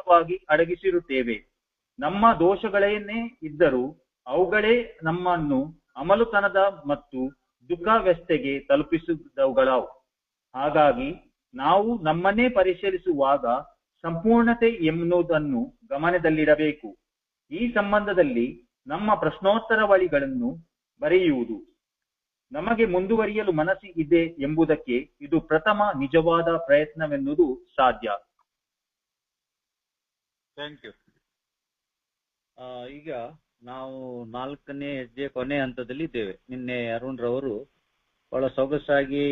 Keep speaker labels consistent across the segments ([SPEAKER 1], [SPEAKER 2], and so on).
[SPEAKER 1] ಸಮರ್ಥವಾಗಿ ಅಡಗಿಸಿರುತ್ತೇವೆ. ನಮ್ಮ ದೋಷಗಳೇನೇ ಇದ್ದರೂ ಅವುಗಳೇ ನಮ್ಮನ್ನು ಅಮಲುತನದ ಮತ್ತು ದುಃಖಾವಸ್ಥೆಗೆ ತಲುಪಿಸಿದವುಗಳವು. ಹಾಗಾಗಿ ನಾವು ನಮ್ಮನ್ನೇ ಪರಿಶೀಲಿಸುವಾಗ ಸಂಪೂರ್ಣತೆ ಎನ್ನುವುದನ್ನು ಗಮನದಲ್ಲಿಡಬೇಕು. ಈ ಸಂಬಂಧದಲ್ಲಿ ನಮ್ಮ ಪ್ರಶ್ನೋತ್ತರಾವಳಿಗಳನ್ನು ಬರೆಯುವುದು ನಮಗೆ ಮುಂದುವರಿಯಲು ಮನಸ್ಸು ಇದೆ ಎಂಬುದಕ್ಕೆ ಇದು ಪ್ರಥಮ ನಿಜವಾದ ಪ್ರಯತ್ನವೆನ್ನುವುದು ಸಾಧ್ಯ.
[SPEAKER 2] Thank you. ಈಗ ನಾವು 4ನೇ ಹೆಜ್ಜೆ ಕೊನೆ ಹಂತದಲ್ಲಿ ಇದ್ದೇವೆ. ನಿನ್ನೆ ಅರುಣ್ ರವರು ಬಹಳ ಸೊಗಸಾಗಿ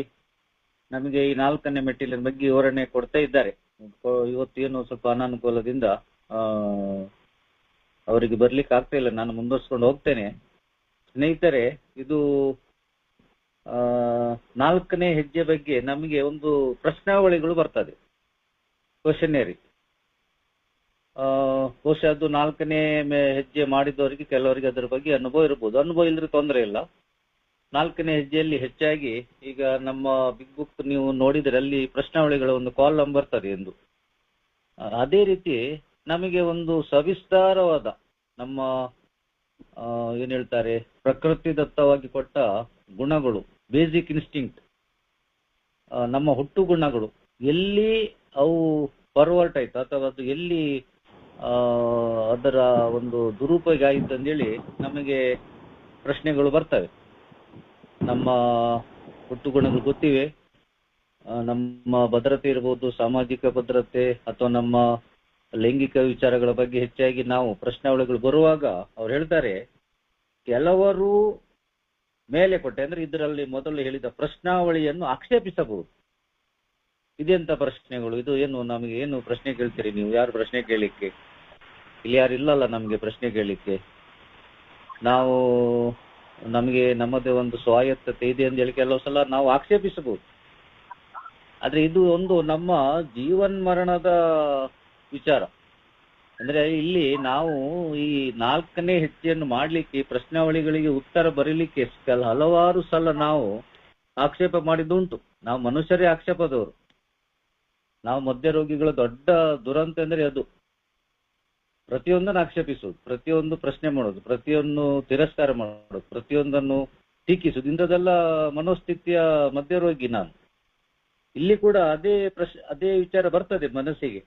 [SPEAKER 2] ನಮಗೆ ಈ 4ನೇ ಮೆಟ್ಟಿಲಿನ ಬಗ್ಗೆ ವಿವರಣೆ ಕೊಡ್ತಾ ಇದ್ದಾರೆ. ಇವತ್ತು ಏನು ಸ್ವಲ್ಪ ಅನಾನುಕೂಲದಿಂದ ಅವರಿಗೆ ಬರ್ಲಿಕ್ಕೆ ಆಗ್ತಾ ಇಲ್ಲ, ನಾನು ಮುಂದುವರ್ಸ್ಕೊಂಡು ಹೋಗ್ತೇನೆ. ಸ್ನೇಹಿತರೆ, ಇದು 4ನೇ ಹೆಜ್ಜೆ ಬಗ್ಗೆ ನಮಗೆ ಒಂದು ಪ್ರಶ್ನಾವಳಿಗಳು ಬರ್ತದೆ, ಕ್ವಶನರಿ. ಬಹುಶಃ ಅದು 4ನೇ ಹೆಜ್ಜೆ ಮಾಡಿದವರಿಗೆ ಕೆಲವರಿಗೆ ಅದರ ಬಗ್ಗೆ ಅನುಭವ ಇರ್ಬೋದು, ಅನುಭವ ಇಲ್ಲದ್ರೆ ತೊಂದರೆ ಇಲ್ಲ. 4ನೇ ಹೆಜ್ಜೆಯಲ್ಲಿ ಹೆಚ್ಚಾಗಿ ಈಗ ನಮ್ಮ ಬಿಗ್ ಬುಕ್ ನೀವು ನೋಡಿದ್ರೆ ಅಲ್ಲಿ ಪ್ರಶ್ನಾವಳಿಗಳ ಒಂದು ಕಾಲಮ್ ಬರ್ತದೆ ಎಂದು. ಅದೇ ರೀತಿ ನಮಗೆ ಒಂದು ಸವಿಸ್ತಾರವಾದ ನಮ್ಮ ಏನ್ ಹೇಳ್ತಾರೆ ಪ್ರಕೃತಿ ದತ್ತವಾಗಿ ಕೊಟ್ಟ ಗುಣಗಳು, ಬೇಸಿಕ್ ಇನ್ಸ್ಟಿಂಕ್ಟ್, ನಮ್ಮ ಹುಟ್ಟು ಗುಣಗಳು ಎಲ್ಲಿ ಅವು ಫಾರ್ವರ್ಡ್ ಆಯ್ತು ಅಥವಾ ಅದು ಎಲ್ಲಿ ಅದರ ಒಂದು ದುರುಪಯೋಗ ಆಯಿತು ಅಂತೇಳಿ ನಮಗೆ ಪ್ರಶ್ನೆಗಳು ಬರ್ತವೆ. ನಮ್ಮ ಹುಟ್ಟು ಗುಣಗಳು ಗೊತ್ತಿವೆ, ನಮ್ಮ ಭದ್ರತೆ ಇರ್ಬೋದು, ಸಾಮಾಜಿಕ ಭದ್ರತೆ ಅಥವಾ ನಮ್ಮ ಲೈಂಗಿಕ ವಿಚಾರಗಳ ಬಗ್ಗೆ ಹೆಚ್ಚಾಗಿ ನಾವು ಪ್ರಶ್ನಾವಳಿಗಳು ಬರುವಾಗ ಅವ್ರು ಹೇಳ್ತಾರೆ, ಕೆಲವರು ಮೇಲೆ ಕೊಟ್ಟೆ ಅಂದ್ರೆ ಇದರಲ್ಲಿ ಮೊದಲು ಹೇಳಿದ ಪ್ರಶ್ನಾವಳಿಯನ್ನು ಆಕ್ಷೇಪಿಸಬಹುದು. ಇದೆಂತ ಪ್ರಶ್ನೆಗಳು, ಇದು ಏನು ನಮಗೆ ಏನು ಪ್ರಶ್ನೆ ಕೇಳ್ತೀರಿ ನೀವು, ಯಾರು ಪ್ರಶ್ನೆ ಕೇಳಲಿಕ್ಕೆ, ಇಲ್ಲಿ ಯಾರು ಇಲ್ಲಲ್ಲ ನಮ್ಗೆ ಪ್ರಶ್ನೆ ಕೇಳಲಿಕ್ಕೆ, ನಾವು ನಮಗೆ ನಮ್ಮದೇ ಒಂದು ಸ್ವಾಯತ್ತತೆ ಇದೆ ಅಂತ ಹೇಳಿ ಕೆಲವು ಸಲ ನಾವು ಆಕ್ಷೇಪಿಸಬಹುದು. ಆದ್ರೆ ಇದು ಒಂದು ನಮ್ಮ ಜೀವನ್ಮರಣದ ವಿಚಾರ. ಅಂದ್ರೆ ಇಲ್ಲಿ ನಾವು ಈ 4ನೇ ಹೆಜ್ಜೆಯನ್ನು ಮಾಡ್ಲಿಕ್ಕೆ, ಪ್ರಶ್ನಾವಳಿಗಳಿಗೆ ಉತ್ತರ ಬರೀಲಿಕ್ಕೆ ಹಲವಾರು ಸಲ ನಾವು ಆಕ್ಷೇಪ ಮಾಡಿದ್ದುಂಟು. ನಾವು ಮನುಷ್ಯರೇ ಆಕ್ಷೇಪದವರು. ನಾವು ಮಧ್ಯ ರೋಗಿಗಳ ದೊಡ್ಡ ದುರಂತ ಅಂದ್ರೆ ಅದು. ಪ್ರತಿಯೊಂದನ್ನು ಆಕ್ಷೇಪಿಸುವುದು, ಪ್ರತಿಯೊಂದು ಪ್ರಶ್ನೆ ಮಾಡೋದು, ಪ್ರತಿಯೊಂದು ತಿರಸ್ಕಾರ ಮಾಡೋದು, ಪ್ರತಿಯೊಂದನ್ನು ಟೀಕಿಸುವುದು, ಇಂಥದ್ದೆಲ್ಲ ಮನೋಸ್ಥಿತಿಯ ಮಧ್ಯ ರೋಗಿ ನಾನು. ಇಲ್ಲಿ ಕೂಡ ಅದೇ ವಿಚಾರ ಬರ್ತದೆ ಮನಸ್ಸಿಗೆ.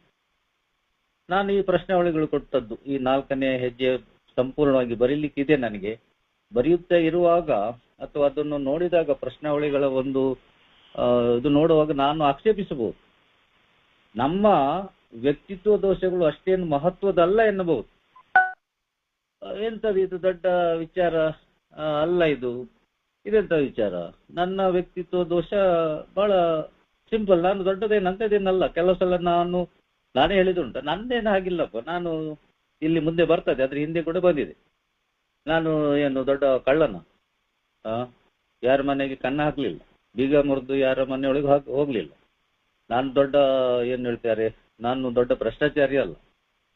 [SPEAKER 2] ನಾನು ಈ ಪ್ರಶ್ನಾವಳಿಗಳು ಕೊಟ್ಟದ್ದು ಈ 4ನೇ ಹೆಜ್ಜೆ ಸಂಪೂರ್ಣವಾಗಿ ಬರೀಲಿಕ್ಕಿದೆ ನನಗೆ. ಬರೆಯುತ್ತಾ ಇರುವಾಗ ಅಥವಾ ಅದನ್ನು ನೋಡಿದಾಗ ಪ್ರಶ್ನಾವಳಿಗಳ ಒಂದು ಇದು ನೋಡುವಾಗ ನಾನು ಆಕ್ಷೇಪಿಸಬಹುದು. ನಮ್ಮ ವ್ಯಕ್ತಿತ್ವ ದೋಷಗಳು ಅಷ್ಟೇನು ಮಹತ್ವದಲ್ಲ ಎನ್ನಬಹುದು. ಎಂತದು ಇದು ದೊಡ್ಡ ವಿಚಾರ ಅಲ್ಲ, ಇದೆಂತ ವಿಚಾರ, ನನ್ನ ವ್ಯಕ್ತಿತ್ವ ದೋಷ ಬಹಳ ಸಿಂಪಲ್, ನಾನು ದೊಡ್ಡದೇನಂತದೇನಲ್ಲ. ಕೆಲವು ಸಲ ನಾನೇ ಹೇಳಿದುಂಟ, ನಂದೇನು ಆಗಿಲ್ಲಪ್ಪ, ನಾನು ಇಲ್ಲಿ ಮುಂದೆ ಬರ್ತದೆ, ಅದ್ರ ಹಿಂದೆ ಕೂಡ ಬಂದಿದೆ. ನಾನು ಏನು ದೊಡ್ಡ ಕಳ್ಳನ, ಯಾರ ಮನೆಗೆ ಕನ್ನ ಹಾಕ್ಲಿಲ್ಲ, ಬೀಗ ಮುರಿದು ಯಾರ ಮನೆಯೊಳಗೆ ಹೋಗ್ಲಿಲ್ಲ. ನಾನು ದೊಡ್ಡ ಏನ್ ಹೇಳ್ತಾರೆ, ನಾನು ದೊಡ್ಡ ಭ್ರಷ್ಟಾಚಾರಿ ಅಲ್ಲ,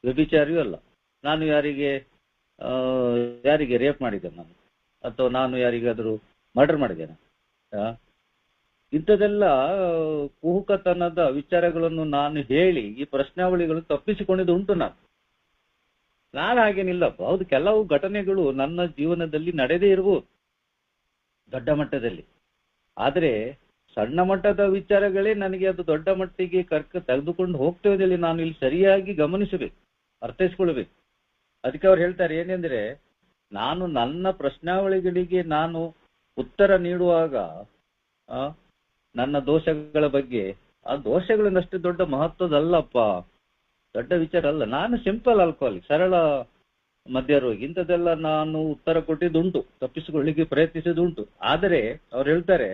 [SPEAKER 2] ವ್ಯಭಿಚಾರಿಯೂ ಅಲ್ಲ. ನಾನು ಯಾರಿಗೆ ರೇಪ್ ಮಾಡಿದ್ದೇನೆ ನಾನು, ಅಥವಾ ನಾನು ಯಾರಿಗಾದರೂ ಮರ್ಡರ್ ಮಾಡಿದ್ದೇನೆ. ಇಂಥದೆಲ್ಲ ಕುಹುಕತನದ ವಿಚಾರಗಳನ್ನು ನಾನು ಹೇಳಿ ಈ ಪ್ರಶ್ನಾವಳಿಗಳು ತಪ್ಪಿಸಿಕೊಂಡಿದ್ದು ಉಂಟು. ನಾನು ಹಾಗೇನಿಲ್ಲಪ್ಪ. ಹೌದು, ಕೆಲವು ಘಟನೆಗಳು ನನ್ನ ಜೀವನದಲ್ಲಿ ನಡೆದೇ ಇರಬಹುದು ದೊಡ್ಡ ಮಟ್ಟದಲ್ಲಿ. ಆದ್ರೆ ಸಣ್ಣ ಮಟ್ಟದ ವಿಚಾರಗಳೇ ನನಗೆ ಅದು ದೊಡ್ಡ ಮಟ್ಟಿಗೆ ತೆಗೆದುಕೊಂಡು ಹೋಗ್ತೇವೆ. ನಾನು ಇಲ್ಲಿ ಸರಿಯಾಗಿ ಗಮನಿಸಬೇಕು, ಅರ್ಥೈಸ್ಕೊಳ್ಬೇಕು. ಅದಕ್ಕೆ ಅವ್ರು ಹೇಳ್ತಾರೆ ಏನೆಂದ್ರೆ, ನಾನು ನನ್ನ ಪ್ರಶ್ನಾವಳಿಗಳಿಗೆ ನಾನು ಉತ್ತರ ನೀಡುವಾಗ ನನ್ನ ದೋಷಗಳ ಬಗ್ಗೆ, ಆ ದೋಷಗಳಿಂದಷ್ಟು ದೊಡ್ಡ ಮಹತ್ವದಲ್ಲಪ್ಪ, ದೊಡ್ಡ ವಿಚಾರ ಅಲ್ಲ. ನಾನು ಸಿಂಪಲ್ ಆಲ್ಕೋಹಾಲಿಕ್, ಸರಳ ಮದ್ಯ ರೋಗಿ. ಇಂಥದ್ದೆಲ್ಲ ನಾನು ಉತ್ತರ ಕೊಟ್ಟಿದ್ದುಂಟು, ತಪ್ಪಿಸಿಕೊಳ್ಳಿಕ್ಕೆ ಪ್ರಯತ್ನಿಸಿದುಂಟು. ಆದರೆ ಅವ್ರು ಹೇಳ್ತಾರೆ,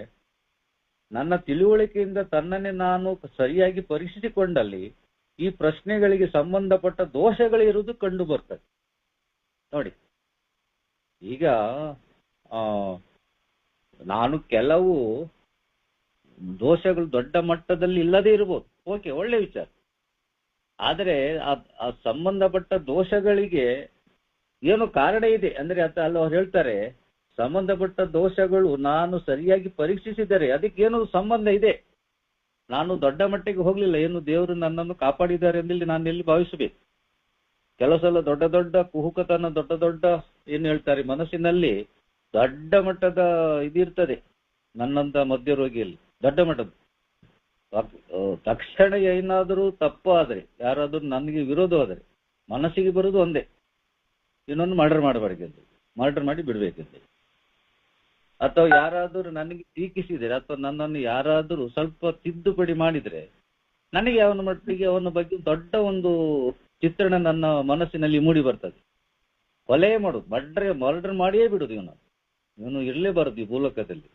[SPEAKER 2] ನನ್ನ ತಿಳುವಳಿಕೆಯಿಂದ ತನ್ನನ್ನೇ ನಾನು ಸರಿಯಾಗಿ ಪರೀಕ್ಷಿಸಿಕೊಂಡಲ್ಲಿ ಈ ಪ್ರಶ್ನೆಗಳಿಗೆ ಸಂಬಂಧಪಟ್ಟ ದೋಷಗಳಿರುವುದು ಕಂಡು ಬರ್ತದೆ. ನೋಡಿ, ಈಗ ನಾನು ಕೆಲವು ದೋಷಗಳು ದೊಡ್ಡ ಮಟ್ಟದಲ್ಲಿ ಇಲ್ಲದೇ ಇರ್ಬೋದು, ಓಕೆ, ಒಳ್ಳೆ ವಿಚಾರ. ಆದರೆ ಆ ಸಂಬಂಧಪಟ್ಟ ದೋಷಗಳಿಗೆ ಏನೋ ಕಾರಣ ಇದೆ ಅಂದ್ರೆ ಅಲ್ಲಿ ಅವ್ರು ಹೇಳ್ತಾರೆ, ಸಂಬಂಧಪಟ್ಟ ದೋಷಗಳು ನಾನು ಸರಿಯಾಗಿ ಪರೀಕ್ಷಿಸಿದರೆ ಅದಕ್ಕೇನೋ ಸಂಬಂಧ ಇದೆ. ನಾನು ದೊಡ್ಡ ಮಟ್ಟಿಗೆ ಹೋಗ್ಲಿಲ್ಲ, ಏನು ದೇವರು ನನ್ನನ್ನು ಕಾಪಾಡಿದ್ದಾರೆ ಎಂದು ನಾನು ಎಲ್ಲಿ ಭಾವಿಸಬೇಕು. ಕೆಲವು ಸಲ ದೊಡ್ಡ ದೊಡ್ಡ ಕುಹುಕತನ, ದೊಡ್ಡ ದೊಡ್ಡ ಏನ್ ಹೇಳ್ತಾರೆ ಮನಸ್ಸಿನಲ್ಲಿ ದೊಡ್ಡ ಮಟ್ಟದ ಇದಿರ್ತದೆ. ನನ್ನಂತ ಮಧ್ಯ ರೋಗಿಯಲ್ಲಿ ದೊಡ್ಡ ಮಟ್ಟದ ತಕ್ಷಣ ಏನಾದರೂ ತಪ್ಪಾದ್ರೆ, ಯಾರಾದ್ರೂ ನನಗೆ ವಿರೋಧ ಆದ್ರೆ ಮನಸ್ಸಿಗೆ ಬರುವುದು ಒಂದೇ, ಇನ್ನೊಂದು ಮರ್ಡರ್ ಮಾಡಬಾರ್ದು, ಮರ್ಡರ್ ಮಾಡಿ ಬಿಡ್ಬೇಕಂತೆ. ಅಥವಾ ಯಾರಾದರೂ ನನಗೆ ಟೀಕಿಸಿದರೆ ಅಥವಾ ನನ್ನನ್ನು ಯಾರಾದರೂ ಸ್ವಲ್ಪ ತಿದ್ದುಪಡಿ ಮಾಡಿದ್ರೆ ನನಗೆ ಅವನ ಮಟ್ಟಿಗೆ ಅವನ ಬಗ್ಗೆ ದೊಡ್ಡ ಒಂದು ಚಿತ್ರಣ ನನ್ನ ಮನಸ್ಸಿನಲ್ಲಿ ಮೂಡಿ ಬರ್ತದೆ. ಕೊಲೆ ಮಾಡುದು, ಮರ್ಡರ್ ಮಾಡಿಯೇ ಬಿಡುದು, ಇವನು ಇರಲೇಬಾರದು ಈ ಭೂಲೋಕದಲ್ಲಿ.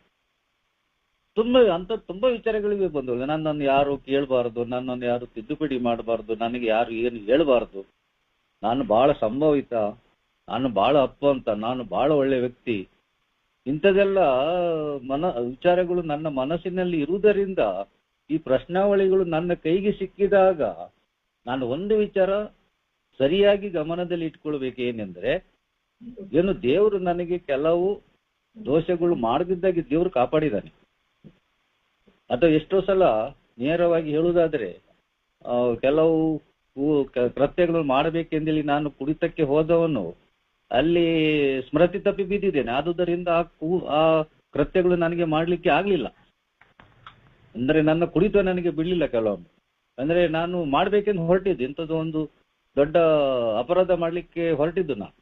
[SPEAKER 2] ತುಂಬಾ ವಿಚಾರಗಳಿವೆ ಬಂದು. ನನ್ನನ್ನು ಯಾರು ಕೇಳಬಾರದು, ನನ್ನನ್ನು ಯಾರು ತಿದ್ದುಪಡಿ ಮಾಡಬಾರ್ದು, ನನಗೆ ಯಾರು ಏನು ಹೇಳಬಾರ್ದು, ನಾನು ಬಹಳ ಸಂಭವಿತ, ನಾನು ಬಹಳ ಅಪ್ಪಂತ, ನಾನು ಬಹಳ ಒಳ್ಳೆ ವ್ಯಕ್ತಿ, ಇಂಥದೆಲ್ಲ ವಿಚಾರಗಳು ನನ್ನ ಮನಸ್ಸಿನಲ್ಲಿ ಇರುವುದರಿಂದ ಈ ಪ್ರಶ್ನಾವಳಿಗಳು ನನ್ನ ಕೈಗೆ ಸಿಕ್ಕಿದಾಗ ನಾನು ಒಂದು ವಿಚಾರ ಸರಿಯಾಗಿ ಗಮನದಲ್ಲಿ ಇಟ್ಕೊಳ್ಬೇಕೇನೆಂದ್ರೆ, ಏನು ದೇವರು ನನಗೆ ಕೆಲವು ದೋಷಗಳು ಮಾಡದಿದ್ದಾಗಿ ದೇವರು ಕಾಪಾಡಿದ್ದಾನೆ. ಅಥವಾ ಎಷ್ಟೋ ಸಲ ನೇರವಾಗಿ ಹೇಳುವುದಾದ್ರೆ ಕೆಲವು ಕೃತ್ಯಗಳನ್ನು ಮಾಡಬೇಕೆಂದೇಳಿ ನಾನು ಕುಡಿತಕ್ಕೆ ಹೋದವನು ಅಲ್ಲಿ ಸ್ಮೃತಿ ತಪ್ಪಿ ಬಿದ್ದಿದ್ದೇನೆ. ಆದುದರಿಂದ ಆ ಕೃತ್ಯಗಳು ನನಗೆ ಮಾಡ್ಲಿಕ್ಕೆ ಆಗ್ಲಿಲ್ಲ. ಅಂದ್ರೆ ನನ್ನ ಕುಡಿತ ನನಗೆ ಬಿಡ್ಲಿಲ್ಲ ಕೆಲವೊಮ್ಮೆ. ಅಂದ್ರೆ ನಾನು ಮಾಡ್ಬೇಕೆಂದು ಹೊರಟಿದ್ದು, ಇಂಥದ್ದು ಒಂದು ದೊಡ್ಡ ಅಪರಾಧ ಮಾಡ್ಲಿಕ್ಕೆ ಹೊರಟಿದ್ದು ನಾನು.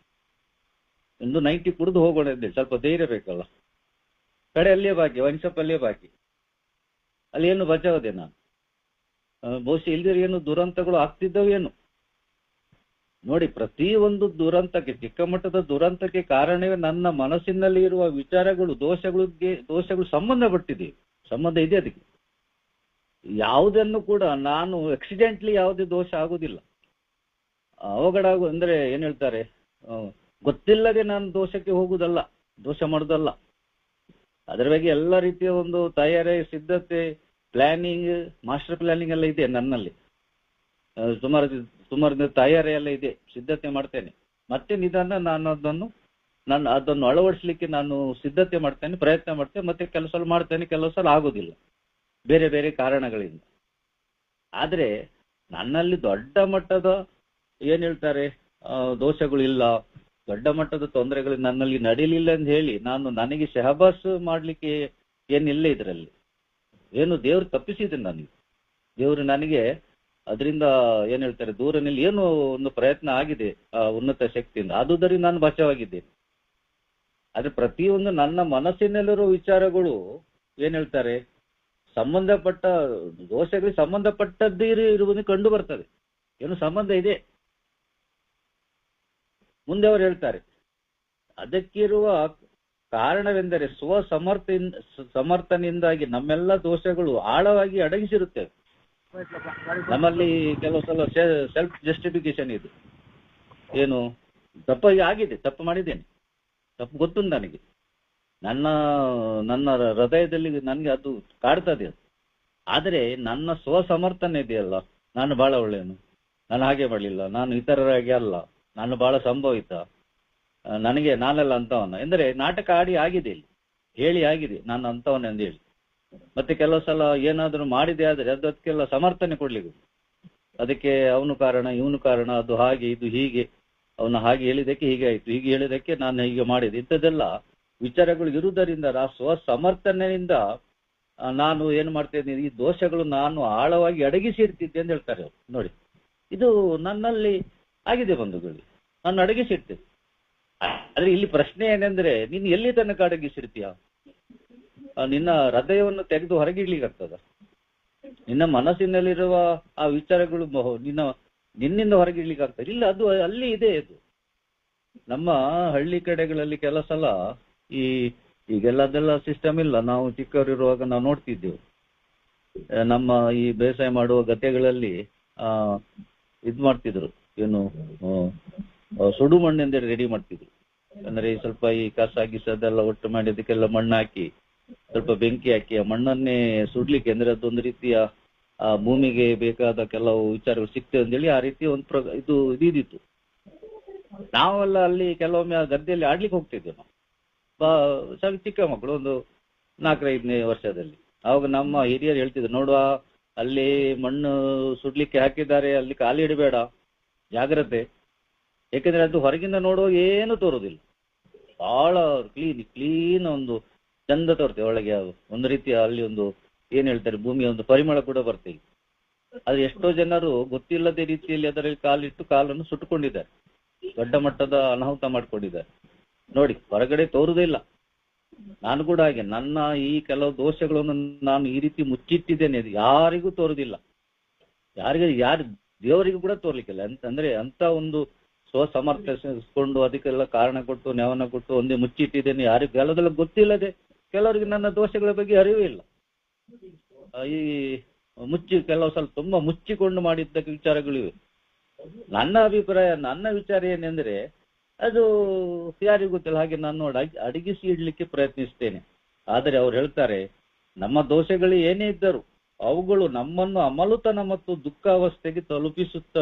[SPEAKER 2] ಒಂದು 90 ಕುಡಿದು ಹೋಗೋಣ ಅಂತೇಳಿ ಸ್ವಲ್ಪ ಧೈರ್ಯ ಬೇಕಲ್ಲ. ಕಡೆ ಅಲ್ಲೇ ಬಾಕಿ, ವೈನ್ಶಾಪ್ ಅಲ್ಲೇ ಬಾಕಿ, ಅಲ್ಲಿ ಏನು ಬಚಾವದೆ ನಾನು. ಬಹುಶಃ ಇಲ್ದಿರ ಏನು ದುರಂತಗಳು ಆಗ್ತಿದ್ದವೇನು ನೋಡಿ. ಪ್ರತಿ ಒಂದು ದುರಂತಕ್ಕೆ, ಚಿಕ್ಕ ಮಟ್ಟದ ದುರಂತಕ್ಕೆ ಕಾರಣವೇ ನನ್ನ ಮನಸ್ಸಿನಲ್ಲಿ ಇರುವ ವಿಚಾರಗಳು, ದೋಷಗಳು ಸಂಬಂಧ ಇದೆ ಅದಕ್ಕೆ. ಯಾವುದನ್ನು ಕೂಡ ನಾನು ಆಕ್ಸಿಡೆಂಟ್ಲಿ ಯಾವುದೇ ದೋಷ ಆಗುದಿಲ್ಲ. ಅಂದ್ರೆ ಏನ್ ಹೇಳ್ತಾರೆ, ಗೊತ್ತಿಲ್ಲದೆ ನಾನು ದೋಷಕ್ಕೆ ಹೋಗುದಲ್ಲ, ದೋಷ ಮಾಡುದಲ್ಲ. ಅದರ ಬಗ್ಗೆ ಎಲ್ಲ ರೀತಿಯ ಒಂದು ತಯಾರಿ, ಸಿದ್ಧತೆ, ಪ್ಲಾನಿಂಗ್, ಮಾಸ್ಟರ್ ಪ್ಲಾನಿಂಗ್ ಎಲ್ಲ ಇದೆ ನನ್ನಲ್ಲಿ. ಸುಮಾರು ತಯಾರಿ ಎಲ್ಲ ಇದೆ, ಸಿದ್ಧತೆ ಮಾಡ್ತೇನೆ. ಮತ್ತೆ ನಿಧಾನ ನಾನು ಅದನ್ನು ಅಳವಡಿಸ್ಲಿಕ್ಕೆ ನಾನು ಸಿದ್ಧತೆ ಮಾಡ್ತೇನೆ, ಪ್ರಯತ್ನ ಮಾಡ್ತೇನೆ. ಮತ್ತೆ ಕೆಲವು ಸಲ ಮಾಡ್ತೇನೆ, ಕೆಲವು ಸಲ ಆಗೋದಿಲ್ಲ, ಬೇರೆ ಬೇರೆ ಕಾರಣಗಳಿಂದ. ಆದ್ರೆ ನನ್ನಲ್ಲಿ ದೊಡ್ಡ ಮಟ್ಟದ ಏನ್ ಹೇಳ್ತಾರೆ ದೋಷಗಳು ಇಲ್ಲ, ದೊಡ್ಡ ಮಟ್ಟದ ತೊಂದರೆಗಳು ನನ್ನಲ್ಲಿ ನಡೀಲಿಲ್ಲ ಅಂತ ಹೇಳಿ ನಾನು ನನಗೆ ಶಹಬಾಸ್ ಮಾಡ್ಲಿಕ್ಕೆ ಏನಿಲ್ಲ. ಇದರಲ್ಲಿ ಏನು ದೇವ್ರು ತಪ್ಪಿಸಿದ್ದೀನಿ ನನಗೆ. ದೇವ್ರು ನನಗೆ ಅದರಿಂದ ಏನ್ ಹೇಳ್ತಾರೆ ದೂರನಲ್ಲಿ ಏನು ಒಂದು ಪ್ರಯತ್ನ ಆಗಿದೆ ಉನ್ನತ ಶಕ್ತಿಯಿಂದ, ಆದುದರಿಂದ ನಾನು ಬಚಾವಾಗಿದ್ದೇನೆ. ಆದ್ರೆ ಪ್ರತಿಯೊಂದು ನನ್ನ ಮನಸ್ಸಿನಲ್ಲಿರೋ ವಿಚಾರಗಳು ಏನ್ ಹೇಳ್ತಾರೆ ಸಂಬಂಧಪಟ್ಟ ದೋಷಗಳಿಗೆ ಸಂಬಂಧಪಟ್ಟದ್ದೇ ಇರುವುದು ಕಂಡು ಬರ್ತದೆ. ಏನು ಸಂಬಂಧ ಇದೆ. ಮುಂದೆ ಅವರು ಹೇಳ್ತಾರೆ, ಅದಕ್ಕಿರುವ ಕಾರಣವೆಂದರೆ ಸಮರ್ಥನೆಯಿಂದಾಗಿ ನಮ್ಮೆಲ್ಲ ದೋಷಗಳು ಆಳವಾಗಿ ಅಡಗಿಸಿರುತ್ತೇವೆ. ನಮ್ಮಲ್ಲಿ ಕೆಲವು ಸಲ ಸೆಲ್ಫ್ ಜಸ್ಟಿಫಿಕೇಶನ್ ಇದೆ. ಏನು ಆಗಿದೆ, ತಪ್ಪು ಮಾಡಿದ್ದೇನೆ, ತಪ್ಪು ಗೊತ್ತುಂಟು ನನಗೆ, ನನ್ನ ಹೃದಯದಲ್ಲಿ ನನಗೆ ಅದು ಕಾಡ್ತದೆ. ಅದು ಆದರೆ ನನ್ನ ಸ್ವಸಮರ್ಥನೆ ಇದೆಯಲ್ಲ, ನಾನು ಬಹಳ ಒಳ್ಳೆಯನು, ನಾನು ಹಾಗೆ ಮಾಡಲಿಲ್ಲ, ನಾನು ಇತರರಾಗಿ ಅಲ್ಲ, ನಾನು ಬಹಳ ಸಂಭವಿತ, ನಾನೆಲ್ಲ ಅಂತವನ ಎಂದರೆ ನಾಟಕ ಆಗಿದೆ, ಇಲ್ಲಿ ಹೇಳಿ ಆಗಿದೆ ನಾನು ಅಂತವನೇ ಅಂತ ಹೇಳಿ. ಮತ್ತೆ ಕೆಲವು ಸಲ ಏನಾದರೂ ಮಾಡಿದೆ ಆದ್ರೆ ಅದಕ್ಕೆಲ್ಲ ಸಮರ್ಥನೆ ಕೊಡ್ಲಿಕ್ಕೆ, ಅದಕ್ಕೆ ಅವನು ಕಾರಣ, ಇವನು ಕಾರಣ, ಅದು ಹಾಗೆ, ಇದು ಹೀಗೆ, ಅವನು ಹಾಗೆ ಹೇಳಿದಕ್ಕೆ ಹೀಗೆ ಆಯ್ತು, ಹೀಗೆ ಹೇಳಿದಕ್ಕೆ ನಾನು ಹೀಗೆ ಮಾಡಿದೆ, ಇಂಥದ್ದೆಲ್ಲ ವಿಚಾರಗಳು ಇರುವುದರಿಂದ ಸ್ವಸಮರ್ಥನೆಯಿಂದ ನಾನು ಏನು ಮಾಡ್ತೇನೆ, ಈ ದೋಷಗಳು ನಾನು ಆಳವಾಗಿ ಅಡಗಿಸಿ ಇರ್ತಿದ್ದೆ ಅಂತ ಹೇಳ್ತಾರೆ ಅವರು. ನೋಡಿ, ಇದು ನನ್ನಲ್ಲಿ ಆಗಿದೆ ಬಂಧುಗಳು, ನಾನು ಅಡಗಿಸಿರ್ತೇನೆ. ಆದ್ರೆ ಇಲ್ಲಿ ಪ್ರಶ್ನೆ ಏನೆಂದ್ರೆ, ನೀನು ಎಲ್ಲಿ ತನಕ ಅಡಗಿಸಿರ್ತೀಯ? ನಿನ್ನ ಹೃದಯವನ್ನು ತೆಗೆದು ಹೊರಗಿಡ್ಲಿಕ್ಕಾಗ್ತದ? ನಿನ್ನ ಮನಸ್ಸಿನಲ್ಲಿರುವ ಆ ವಿಚಾರಗಳು ನಿನ್ನಿಂದ ಹೊರಗಿಡ್ಲಿಕ್ಕಾಗ್ತದೆ? ಇಲ್ಲ, ಅದು ಅಲ್ಲಿ ಇದೆ. ಅದು ನಮ್ಮ ಹಳ್ಳಿ ಕಡೆಗಳಲ್ಲಿ ಕೆಲವು ಸಲ ಈಗೆಲ್ಲದೆಲ್ಲ ಸಿಸ್ಟಮ್ ಇಲ್ಲ. ನಾವು ಚಿಕ್ಕವರಿರುವಾಗ ನಾವು ನೋಡ್ತಿದ್ದೆವು, ನಮ್ಮ ಈ ಬೇಸಾಯ ಮಾಡುವ ಗದ್ದೆಗಳಲ್ಲಿ ಇದ್ ಮಾಡ್ತಿದ್ರು, ಏನು ಸುಡು ಮಣ್ಣೆಂದೇಳಿ ರೆಡಿ ಮಾಡ್ತಿದ್ರು. ಅಂದ್ರೆ ಸ್ವಲ್ಪ ಈ ಕಸ ಗಿಸದೆಲ್ಲ ಒಟ್ಟು ಮಾಡಿ ಅದಕ್ಕೆಲ್ಲ ಮಣ್ಣು ಹಾಕಿ ಸ್ವಲ್ಪ ಬೆಂಕಿ ಹಾಕಿ ಆ ಮಣ್ಣನ್ನೇ ಸುಡ್ಲಿಕ್ಕೆ, ಅಂದ್ರೆ ಅದೊಂದು ರೀತಿಯ ಭೂಮಿಗೆ ಬೇಕಾದ ಕೆಲವು ವಿಚಾರಗಳು ಸಿಗ್ತವೆ ಅಂತೇಳಿ ಆ ರೀತಿ ಒಂದು ಇದಿತ್ತು. ನಾವೆಲ್ಲ ಅಲ್ಲಿ ಕೆಲವೊಮ್ಮೆ ಆ ಗದ್ದೆಯಲ್ಲಿ ಆಡ್ಲಿಕ್ಕೆ ಹೋಗ್ತಿದ್ವಿ. ನಾವು ಚಿಕ್ಕ ಮಕ್ಕಳು, ಒಂದು 4-5ನೇ ವರ್ಷದಲ್ಲಿ. ಅವಾಗ ನಮ್ಮ ಹಿರಿಯರು ಹೇಳ್ತಿದ್ರು, ನೋಡುವ ಅಲ್ಲಿ ಮಣ್ಣು ಸುಡ್ಲಿಕ್ಕೆ ಹಾಕಿದ್ದಾರೆ, ಅಲ್ಲಿ ಕಾಲಿ ಇಡಬೇಡ, ಜಾಗ್ರತೆ. ಯಾಕೆಂದ್ರೆ ಅದು ಹೊರಗಿಂದ ನೋಡುವಾಗ ಏನು ತೋರುದಿಲ್ಲ, ಬಹಳ ಕ್ಲೀನ್ ಒಂದು ಚಂದ ತೋರ್ತೇವೆ ಒಳಗೆ. ಒಂದು ರೀತಿಯ ಅಲ್ಲಿ ಒಂದು ಏನ್ ಹೇಳ್ತಾರೆ, ಭೂಮಿಯ ಒಂದು ಪರಿಮಳ ಕೂಡ ಬರ್ತೇವೆ. ಆದ್ರೆ ಎಷ್ಟೋ ಜನರು ಗೊತ್ತಿಲ್ಲದ ರೀತಿಯಲ್ಲಿ ಅದರಲ್ಲಿ ಕಾಲಿಟ್ಟು ಕಾಲನ್ನು ಸುಟ್ಟುಕೊಂಡಿದ್ದಾರೆ, ದೊಡ್ಡ ಮಟ್ಟದ ಅನಾಹುತ ಮಾಡ್ಕೊಂಡಿದ್ದಾರೆ. ನೋಡಿ, ಹೊರಗಡೆ ತೋರುದಿಲ್ಲ. ನಾನು ಕೂಡ ಹಾಗೆ, ನನ್ನ ಈ ಕೆಲವು ದೋಷಗಳನ್ನು ನಾನು ಈ ರೀತಿ ಮುಚ್ಚಿಟ್ಟಿದ್ದೇನೆ, ಯಾರಿಗೂ ತೋರುದಿಲ್ಲ. ಯಾರು ದೇವರಿಗೂ ಕೂಡ ತೋರ್ಲಿಕ್ಕಿಲ್ಲ. ಅಂದ್ರೆ ಅಂತ ಒಂದು ಸ್ವಸಮರ್ಥಿಸಿಕೊಂಡು ಅದಕ್ಕೆಲ್ಲ ಕಾರಣ ಕೊಟ್ಟು ನೆವನ ಕೊಟ್ಟು ಒಂದೇ ಮುಚ್ಚಿಟ್ಟಿದ್ದೇನೆ. ಯಾರಿಗೂ ಕೆಲವೆಲ್ಲ ಗೊತ್ತಿಲ್ಲದೆ, ಕೆಲವರಿಗೆ ನನ್ನ ದೋಷಗಳ ಬಗ್ಗೆ ಅರಿವೇ ಇಲ್ಲ. ಈ ಕೆಲವು ಸ್ವಲ್ಪ ತುಂಬಾ ಮುಚ್ಚಿಕೊಂಡು ಮಾಡಿದ್ದ ವಿಚಾರಗಳಿವೆ. ನನ್ನ ಅಭಿಪ್ರಾಯ, ನನ್ನ ವಿಚಾರ ಏನೆಂದ್ರೆ, ಅದು ಯಾರಿಗೂ ಗೊತ್ತಿಲ್ಲ. ಹಾಗೆ ನಾನು ಅಡಗಿಸಿ ಇಡ್ಲಿಕ್ಕೆ ಪ್ರಯತ್ನಿಸ್ತೇನೆ. ಆದರೆ ಅವ್ರು ಹೇಳ್ತಾರೆ, ನಮ್ಮ ದೋಷಗಳು ಏನೇ ಇದ್ದರೂ ಅವುಗಳು ನಮ್ಮನ್ನು ಅಮಲುತನ ಮತ್ತು ದುಃಖಾವಸ್ಥೆಗೆ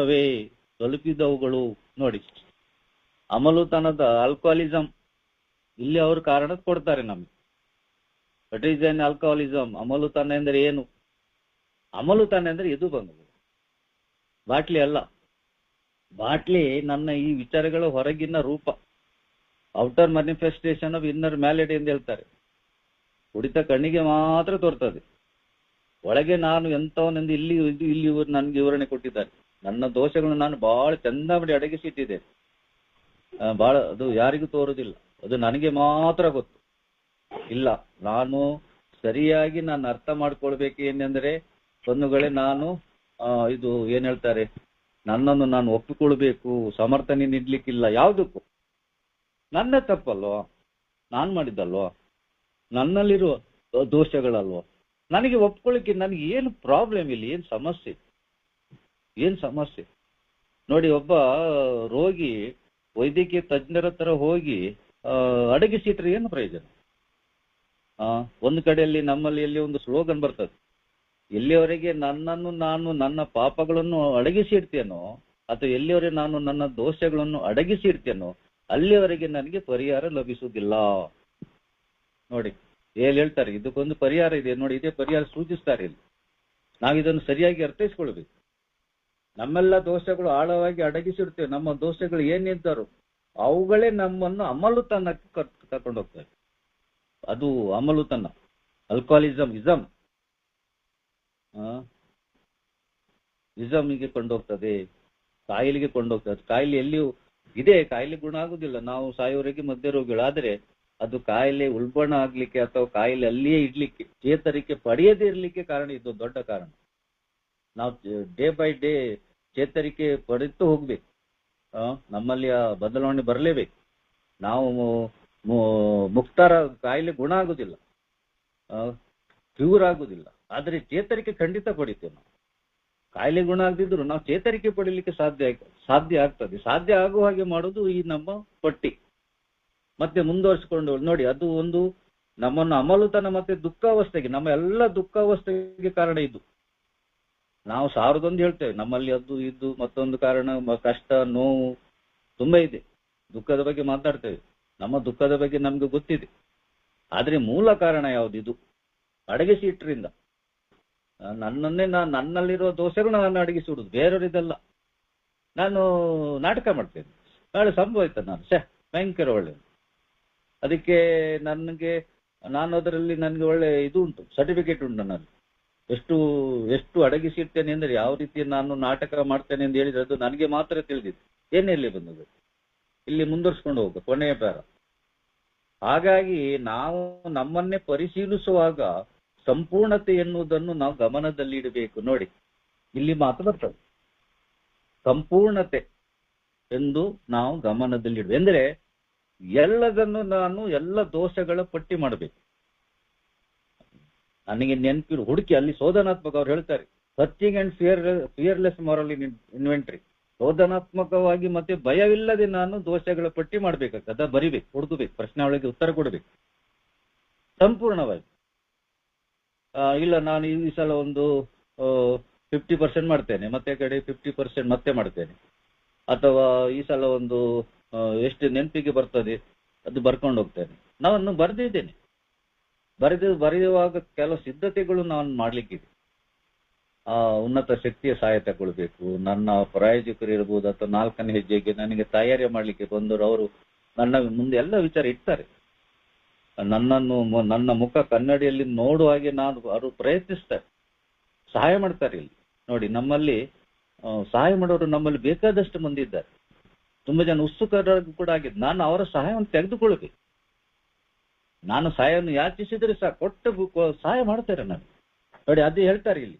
[SPEAKER 2] ತಲುಪಿದವುಗಳು. ನೋಡಿ, ಅಮಲುತನದ ಆಲ್ಕೋಹಾಲಿಸಂ ಇಲ್ಲಿ ಅವರು ಕಾರಣ ಕೊಡ್ತಾರೆ ನಮ್ಗೆ. What is an alcoholism? ಅಮಲುತನ ಎಂದರೆ ಏನು? ಅಮಲುತನ ಅಂದ್ರೆ ಇದು ಬಂದು ಬಾಟ್ಲಿ ಅಲ್ಲ. ಬಾಟ್ಲಿ ನನ್ನ ಈ ವಿಚಾರಗಳ ಹೊರಗಿನ ರೂಪ, ಔಟರ್ ಮ್ಯಾನಿಫೆಸ್ಟೇಷನ್ ಆಫ್ ಇನ್ನರ್ ಮ್ಯಾಲಿಡಿ ಎಂದು ಹೇಳ್ತಾರೆ. ಕುಡಿತ ಕಣ್ಣಿಗೆ ಮಾತ್ರ ತೋರ್ತದೆ, ಒಳಗೆ ನಾನು ಎಂತವನೆಂದು ಇಲ್ಲಿ ಇವರು ನನ್ಗೆ ವಿವರಣೆ ಕೊಟ್ಟಿದ್ದಾರೆ. ನನ್ನ ದೋಷಗಳನ್ನು ನಾನು ಬಹಳ ಚಂದ ಮಾಡಿ ಅಡಗಿಸಿಟ್ಟಿದ್ದೇನೆ. ಬಹಳ ಅದು ಯಾರಿಗೂ ತೋರುದಿಲ್ಲ, ಅದು ನನಗೆ ಮಾತ್ರ ಗೊತ್ತು. ಇಲ್ಲ, ನಾನು ಸರಿಯಾಗಿ ನಾನು ಅರ್ಥ ಮಾಡ್ಕೊಳ್ಬೇಕು ಏನೆಂದ್ರೆ, ಬಂಧುಗಳೇ, ನಾನು ಇದು ಏನ್ ಹೇಳ್ತಾರೆ, ನನ್ನನ್ನು ನಾನು ಒಪ್ಪಿಕೊಳ್ಬೇಕು, ಸಮರ್ಥನೆ ನೀಡ್ಲಿಕ್ಕಿಲ್ಲ ಯಾವುದಕ್ಕೂ. ನನ್ನ ತಪ್ಪಲ್ವಾ, ನಾನ್ ಮಾಡಿದ್ದಲ್ವಾ, ನನ್ನಲ್ಲಿರುವ ದೋಷಗಳಲ್ವಾ, ನನಗೆ ಒಪ್ಕೊಳ್ಳಿಕ್ಕೆ ನನಗೆ ಏನು ಪ್ರಾಬ್ಲಮ್ ಇಲ್ಲ, ಏನ್ ಸಮಸ್ಯೆ. ನೋಡಿ, ಒಬ್ಬ ರೋಗಿ ವೈದ್ಯಕೀಯ ತಜ್ಞರ ಹತ್ರ ಹೋಗಿ ಅಡಗಿಸಿಟ್ರೆ ಏನು ಪ್ರಯೋಜನ? ಒಂದು ಕಡೆಯಲ್ಲಿ ನಮ್ಮಲ್ಲಿ ಎಲ್ಲಿ ಒಂದು ಸ್ಲೋಗನ್ ಬರ್ತದೆ, ಎಲ್ಲಿಯವರೆಗೆ ನನ್ನನ್ನು ನಾನು ನನ್ನ ಪಾಪಗಳನ್ನು ಅಡಗಿಸಿ ಇಡ್ತೇನೋ, ಅಥವಾ ಎಲ್ಲಿಯವರೆಗೆ ನಾನು ನನ್ನ ದೋಷಗಳನ್ನು ಅಡಗಿಸಿ ಇಡ್ತೇನೋ, ಅಲ್ಲಿಯವರೆಗೆ ನನಗೆ ಪರಿಹಾರ ಲಭಿಸುವುದಿಲ್ಲ. ನೋಡಿ, ಹೇಳ್ತಾರೆ ಇದಕ್ಕೊಂದು ಪರಿಹಾರ ಇದೆ ನೋಡಿ, ಇದೇ ಪರಿಹಾರ ಸೂಚಿಸ್ತಾರೆ ಇಲ್ಲಿ. ನಾವಿದನ್ನು ಸರಿಯಾಗಿ ಅರ್ಥೈಸ್ಕೊಳ್ಬೇಕು. ನಮ್ಮೆಲ್ಲ ದೋಷಗಳು ಆಳವಾಗಿ ಅಡಗಿಸಿಡ್ತೇವೆ. ನಮ್ಮ ದೋಷಗಳು ಏನಿದ್ದರು ಅವುಗಳೇ ನಮ್ಮನ್ನು ಅಮಲುತನಕ್ಕೆ ಕರ್ಕೊಂಡು ಹೋಗ್ತವೆ. ಅದು ಅಮಲುತನ, ಇಸಮ್ಗೆ ಕೊಂಡೋಗ್ತದೆ, ಕಾಯಿಲೆಗೆ ಕೊಂಡೋಗ್ತದೆ. ಕಾಯಿಲೆ ಎಲ್ಲಿಯೂ ಇದೆ, ಕಾಯಿಲೆ ಗುಣ ಆಗುದಿಲ್ಲ. ನಾವು ಸಾಯೋವರೆಗೆ ಮಧ್ಯ ರೋಗಿಗಳು. ಆದರೆ ಅದು ಕಾಯಿಲೆ ಉಲ್ಬಣ ಆಗ್ಲಿಕ್ಕೆ ಅಥವಾ ಕಾಯಿಲೆ ಅಲ್ಲಿಯೇ ಇಡ್ಲಿಕ್ಕೆ, ಚೇತರಿಕೆ ಪಡೆಯದೇ ಇರ್ಲಿಕ್ಕೆ ಕಾರಣ ಇದು ದೊಡ್ಡ ಕಾರಣ. ನಾವು ಡೇ ಬೈ ಡೇ ಚೇತರಿಕೆ ಪಡೆದು ಹೋಗ್ಬೇಕು. ನಮ್ಮಲ್ಲಿ ಆ ಬದಲಾವಣೆ ಬರಲೇಬೇಕು. ನಾವು ಮುಕ್ತಾರ ಕಾಯಿಲೆ ಗುಣ ಆಗುದಿಲ್ಲ, ಕ್ಯೂರ್ ಆಗುದಿಲ್ಲ, ಆದರೆ ಚೇತರಿಕೆ ಖಂಡಿತ ಪಡಿತೇವೆ ನಾವು. ಕಾಯಿಲೆ ಗುಣ ಆಗದಿದ್ರು ನಾವು ಚೇತರಿಕೆ ಪಡೀಲಿಕ್ಕೆ ಸಾಧ್ಯ ಆಗ್ತದೆ. ಸಾಧ್ಯ ಆಗುವ ಹಾಗೆ ಮಾಡೋದು ಈ ನಮ್ಮ ಪಟ್ಟಿ. ಮತ್ತೆ ಮುಂದುವರಿಸಿಕೊಂಡು ನೋಡಿ, ಅದು ಒಂದು ನಮ್ಮನ್ನು ಅಮಲುತನ ಮತ್ತೆ ದುಃಖಾವಸ್ಥೆಗೆ, ನಮ್ಮ ಎಲ್ಲ ದುಃಖಾವಸ್ಥೆಗೆ ಕಾರಣ ಇದು. ನಾವು ಸಾವಿರದೊಂದು ಹೇಳ್ತೇವೆ, ನಮ್ಮಲ್ಲಿ ಅದು ಇದು ಮತ್ತೊಂದು ಕಾರಣ, ಕಷ್ಟ ನೋವು ತುಂಬಾ ಇದೆ. ದುಃಖದ ಬಗ್ಗೆ ಮಾತಾಡ್ತೇವೆ, ನಮ್ಮ ದುಃಖದ ಬಗ್ಗೆ ನಮ್ಗೆ ಗೊತ್ತಿದೆ. ಆದ್ರೆ ಮೂಲ ಕಾರಣ ಯಾವ್ದು? ಇದು ಅಡಗಿಸಿ ಇಟ್ರಿಂದ. ನನ್ನಲ್ಲಿರುವ ದೋಷಗಳು ನಾನು ಅಡಗಿಸಿಡುದು, ಬೇರೆಯವರಿದಲ್ಲ. ನಾನು ನಾಟಕ ಮಾಡ್ತೇನೆ, ನಾಳೆ ಸಂಭವ ಆಯ್ತು, ನಾನು ಭಯಂಕರ ಒಳ್ಳೆ, ಅದಕ್ಕೆ ನಾನು ಅದರಲ್ಲಿ ನನಗೆ ಒಳ್ಳೆ ಇದು ಉಂಟು, ಸರ್ಟಿಫಿಕೇಟ್ ಉಂಟು. ನಾನು ಎಷ್ಟು ಅಡಗಿಸಿರ್ತೇನೆ ಅಂದ್ರೆ, ಯಾವ ರೀತಿ ನಾನು ನಾಟಕ ಮಾಡ್ತೇನೆ ಅಂತ ಹೇಳಿದ್ರೆ ಅದು ನನಗೆ ಮಾತ್ರ ತಿಳಿದಿತ್ತು. ಏನೆಲ್ಲಿ ಬಂದದ್ದು ಇಲ್ಲಿ ಮುಂದುವರ್ಸ್ಕೊಂಡು ಹೋಗ ಕೊನೆಯ ಪ್ಯಾರ. ಹಾಗಾಗಿ ನಾವು ನಮ್ಮನ್ನೇ ಪರಿಶೀಲಿಸುವಾಗ ಸಂಪೂರ್ಣತೆ ಎನ್ನುವುದನ್ನು ನಾವು ಗಮನದಲ್ಲಿ ಇಡಬೇಕು. ನೋಡಿ, ಇಲ್ಲಿ ಮಾತು ಬರ್ತದೆ, ಸಂಪೂರ್ಣತೆ ಎಂದು ನಾವು ಗಮನದಲ್ಲಿ ಇಡಬೇಕು. ಅಂದ್ರೆ ಎಲ್ಲದನ್ನು ನಾನು ಎಲ್ಲ ದೋಷಗಳ ಪಟ್ಟಿ ಮಾಡಬೇಕು. ನನಗೆ ನೆನಪಿರು ಹುಡುಕಿ, ಅಲ್ಲಿ ಶೋಧನಾತ್ಮಕ ಅವ್ರು ಹೇಳ್ತಾರೆ, searching and fearless moral inventory. ಶೋಧನಾತ್ಮಕವಾಗಿ ಮತ್ತೆ ಭಯವಿಲ್ಲದೆ ನಾನು ದೋಷಗಳ ಪಟ್ಟಿ ಮಾಡ್ಬೇಕಾಗ್ತದ, ಬರಿಬೇಕು, ಹುಡುಕಬೇಕು, ಪ್ರಶ್ನೆ ಒಳಗೆ ಉತ್ತರ ಕೊಡಬೇಕು ಸಂಪೂರ್ಣವಾಗಿ. ಇಲ್ಲ, ನಾನು ಈ ಸಲ ಒಂದು 50% ಮಾಡ್ತೇನೆ, ಮತ್ತೆ ಕಡೆ 50% ಮತ್ತೆ ಮಾಡ್ತೇನೆ, ಅಥವಾ ಈ ಸಲ ಒಂದು ಎಷ್ಟು ನೆನಪಿಗೆ ಬರ್ತದೆ ಅದು ಬರ್ಕೊಂಡು ಹೋಗ್ತೇನೆ. ನಾನು ಬರೆದಿದ್ದೇನೆ. ಬರೆಯುವಾಗ ಕೆಲವು ಸಿದ್ಧತೆಗಳು ನಾನು ಮಾಡ್ಲಿಕ್ಕಿದೆ. ಉನ್ನತ ಶಕ್ತಿಯ ಸಹಾಯ ತಗೊಳ್ಬೇಕು. ನನ್ನ ಪ್ರಾಯೋಜಕರು ಇರ್ಬೋದು ಅಥವಾ 4ನೇ ಹೆಜ್ಜೆಗೆ ನನಗೆ ತಯಾರಿ ಮಾಡ್ಲಿಕ್ಕೆ ಬಂದವರು ಅವರು ನನ್ನ ಮುಂದೆ ಎಲ್ಲ ವಿಚಾರ ಇಡ್ತಾರೆ. ನನ್ನ ಮುಖ ಕನ್ನಡಿಯಲ್ಲಿ ನೋಡುವ ಹಾಗೆ ಅವರು ಪ್ರಯತ್ನಿಸ್ತಾರೆ, ಸಹಾಯ ಮಾಡ್ತಾರೆ. ಇಲ್ಲಿ ನೋಡಿ, ನಮ್ಮಲ್ಲಿ ಸಹಾಯ ಮಾಡೋರು ನಮ್ಮಲ್ಲಿ ಬೇಕಾದಷ್ಟು ಮಂದಿ ಇದ್ದಾರೆ. ತುಂಬಾ ಜನ ಉತ್ಸುಕರಾಗಿ ಕೂಡ ಆಗಿದೆ. ನಾನು ಅವರ ಸಹಾಯವನ್ನು ತೆಗೆದುಕೊಳ್ಬೇಕು. ನಾನು ಸಹಾಯವನ್ನು ಯಾಚಿಸಿದ್ರೆ ಕೊಟ್ಟು ಸಹಾಯ ಮಾಡ್ತಾರೆ ನಾನು. ನೋಡಿ, ಅದು ಹೇಳ್ತಾರೆ ಇಲ್ಲಿ,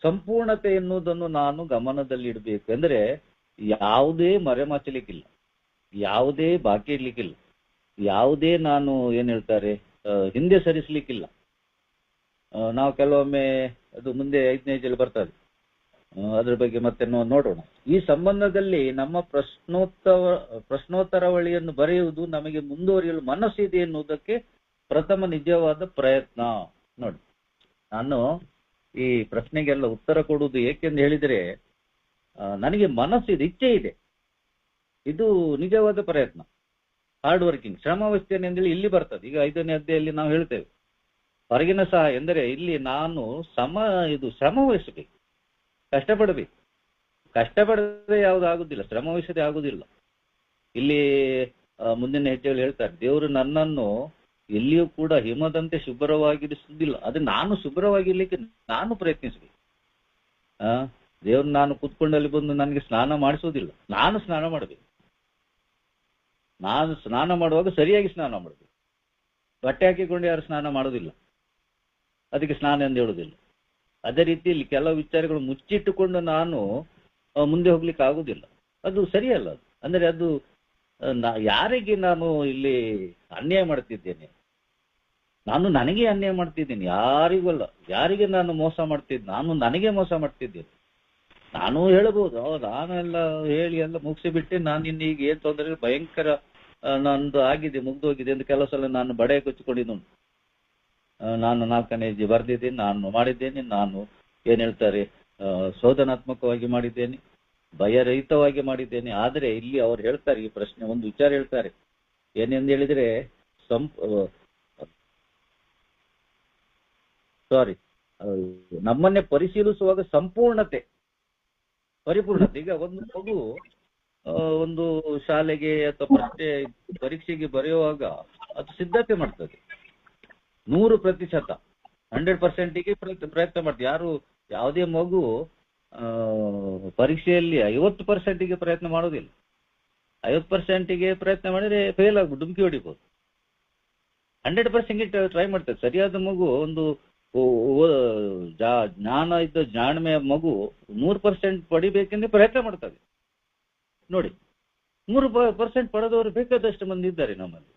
[SPEAKER 2] ಸಂಪೂರ್ಣತೆ ಎನ್ನುವುದನ್ನು ನಾನು ಗಮನದಲ್ಲಿ ಇಡಬೇಕು. ಅಂದ್ರೆ ಯಾವುದೇ ಮರೆಮಾಚಲಿಕ್ಕಿಲ್ಲ, ಯಾವುದೇ ಬಾಕಿ ಇಡ್ಲಿಕ್ಕಿಲ್ಲ, ಯಾವುದೇ ನಾನು ಏನ್ ಹೇಳ್ತಾರೆ ಹಿಂದೆ ಸರಿಸ್ಲಿಕ್ಕಿಲ್ಲ. ನಾವು ಕೆಲವೊಮ್ಮೆ ಅದು ಮುಂದೆ 5ನೇ ಹೆಜ್ಜೆಯಲ್ಲಿ ಬರ್ತದೆ, ಅದ್ರ ಬಗ್ಗೆ ಮತ್ತೆ ನೋಡೋಣ. ಈ ಸಂಬಂಧದಲ್ಲಿ ನಮ್ಮ ಪ್ರಶ್ನೋತ್ತರಾವಳಿಯನ್ನು ಬರೆಯುವುದು ನಮಗೆ ಮುಂದುವರಿಯಲು ಮನಸ್ಸಿದೆ ಎನ್ನುವುದಕ್ಕೆ ಪ್ರಥಮ ನಿಜವಾದ ಪ್ರಯತ್ನ. ನೋಡಿ, ನಾನು ಈ ಪ್ರಶ್ನೆಗೆಲ್ಲ ಉತ್ತರ ಕೊಡುವುದು ಏಕೆಂದು ಹೇಳಿದ್ರೆ ನನಗೆ ಮನಸ್ಸಿದೆ, ಇಚ್ಛೆ ಇದೆ. ಇದು ನಿಜವಾದ ಪ್ರಯತ್ನ, ಹಾರ್ಡ್ ವರ್ಕಿಂಗ್, ಶ್ರಮವಸ್ತೇನೆ ಅಂತೇಳಿ ಇಲ್ಲಿ ಬರ್ತದೆ. ಈಗ 5ನೇ ಅಧ್ಯಾಯದಲ್ಲಿ ನಾವು ಹೇಳ್ತೇವೆ ಹೊರಗಿನ ಸಹಾಯ ಎಂದರೆ ಇಲ್ಲಿ ನಾನು ಶ್ರಮ ವಹಿಸಬೇಕು, ಕಷ್ಟಪಡಬೇಕು. ಕಷ್ಟಪಡದೆ ಯಾವುದು ಆಗುದಿಲ್ಲ, ಶ್ರಮ ವಹಿಸದೆ ಆಗುದಿಲ್ಲ. ಇಲ್ಲಿ ಮುಂದಿನ ಹೆಜ್ಜೆಯಲ್ಲಿ ಹೇಳ್ತಾರೆ, ದೇವರು ನನ್ನನ್ನು ಎಲ್ಲಿಯೂ ಕೂಡ ಹಿಮದಂತೆ ಶುಭ್ರವಾಗಿರಿಸುವುದಿಲ್ಲ. ಅದು ನಾನು ಶುಭ್ರವಾಗಿರ್ಲಿಕ್ಕೆ ನಾನು ಪ್ರಯತ್ನಿಸಬೇಕು. ದೇವ್ರು ನಾನು ಕೂತ್ಕೊಂಡಲ್ಲಿ ಬಂದು ನನಗೆ ಸ್ನಾನ ಮಾಡಿಸುವುದಿಲ್ಲ, ನಾನು ಸ್ನಾನ ಮಾಡಬೇಕು. ನಾನು ಸ್ನಾನ ಮಾಡುವಾಗ ಸರಿಯಾಗಿ ಸ್ನಾನ ಮಾಡಬೇಕು. ಬಟ್ಟೆ ಹಾಕಿಕೊಂಡು ಯಾರು ಸ್ನಾನ ಮಾಡೋದಿಲ್ಲ, ಅದಕ್ಕೆ ಸ್ನಾನ ಎಂದು ಹೇಳುವುದಿಲ್ಲ. ಅದೇ ರೀತಿಯಲ್ಲಿ ಕೆಲವು ವಿಚಾರಗಳು ಮುಚ್ಚಿಟ್ಟುಕೊಂಡು ನಾನು ಮುಂದೆ ಹೋಗ್ಲಿಕ್ಕೆ ಆಗುದಿಲ್ಲ, ಅದು ಸರಿಯಲ್ಲ. ಅದು ಅಂದ್ರೆ ಅದು ಯಾರಿಗೆ ನಾನು ಇಲ್ಲಿ ಅನ್ಯಾಯ ಮಾಡ್ತಿದ್ದೇನೆ, ನಾನು ನನಗೆ ಅನ್ಯಾಯ ಮಾಡ್ತಿದ್ದೀನಿ, ಯಾರಿಗಲ್ಲ. ಯಾರಿಗೆ ನಾನು ಮೋಸ ಮಾಡ್ತಿದ್ದೆ, ನಾನು ನನಗೆ ಮೋಸ ಮಾಡ್ತಿದ್ದೇನೆ. ನಾನು ಹೇಳ್ಬೋದು, ನಾನೆಲ್ಲ ಹೇಳಿ ಎಲ್ಲ ಮುಗಿಸಿಬಿಟ್ಟೆ, ನಾನು ಇನ್ನು ಈಗ ಏನ್ ತೊಂದರೆ ಭಯಂಕರ ನಂದು ಆಗಿದೆ, ಮುಗ್ದೋಗಿದೆ ಎಂದು ಕೆಲವು ಸಲ ನಾನು ಬಡೆ ಕೊಚ್ಚಿಕೊಂಡಿದ್ದು. ನಾನು 4ನೇ ಹೆಜ್ಜೆ ಬರೆದಿದ್ದೇನೆ, ನಾನು ಮಾಡಿದ್ದೇನೆ, ನಾನು ಏನ್ ಹೇಳ್ತಾರೆ ಶೋಧನಾತ್ಮಕವಾಗಿ ಮಾಡಿದ್ದೇನೆ, ಭಯರಹಿತವಾಗಿ ಮಾಡಿದ್ದೇನೆ. ಆದರೆ ಇಲ್ಲಿ ಅವ್ರು ಹೇಳ್ತಾರೆ, ಈ ಪ್ರಶ್ನೆ ಒಂದು ವಿಚಾರ ಹೇಳ್ತಾರೆ, ಏನೆಂದು ಹೇಳಿದ್ರೆ ನಮ್ಮನ್ನೇ ಪರಿಶೀಲಿಸುವಾಗ ಪರಿಪೂರ್ಣತೆ. ಈಗ ಒಂದು ಮಗು ಒಂದು ಶಾಲೆಗೆ ಅಥವಾ ಪರೀಕ್ಷೆಗೆ ಬರೆಯುವಾಗ ಅದು ಸಿದ್ಧತೆ ಮಾಡ್ತದೆ 100%, 100%ಗೆ ಪ್ರಯತ್ನ ಮಾಡ್ತದೆ. ಯಾವುದೇ ಮಗು ಪರೀಕ್ಷೆಯಲ್ಲಿ 50%ಗೆ ಪ್ರಯತ್ನ ಮಾಡೋದಿಲ್ಲ. 50%ಗೆ ಪ್ರಯತ್ನ ಮಾಡಿದ್ರೆ ಫೇಲ್ ಆಗ್ಬಿಟ್ಟು ಡುಮ್ಕಿ ಹೊಡಿಬಹುದು. 100%ಗೆ ಟ್ರೈ ಮಾಡ್ತದೆ. ಸರಿಯಾದ ಮಗು, ಒಂದು ಜ್ಞಾನ ಇದ್ದ ಜಾಣ್ಮೆಯ ಮಗು 100% ಪಡಿಬೇಕೆಂದ್ರೆ ಪ್ರಯತ್ನ ಮಾಡ್ತದೆ. ನೋಡಿ, 100% ಪಡೆದವರು ಬೇಕಾದಷ್ಟು ಮಂದಿ ಇದ್ದಾರೆ ನಮ್ಮಲ್ಲಿ,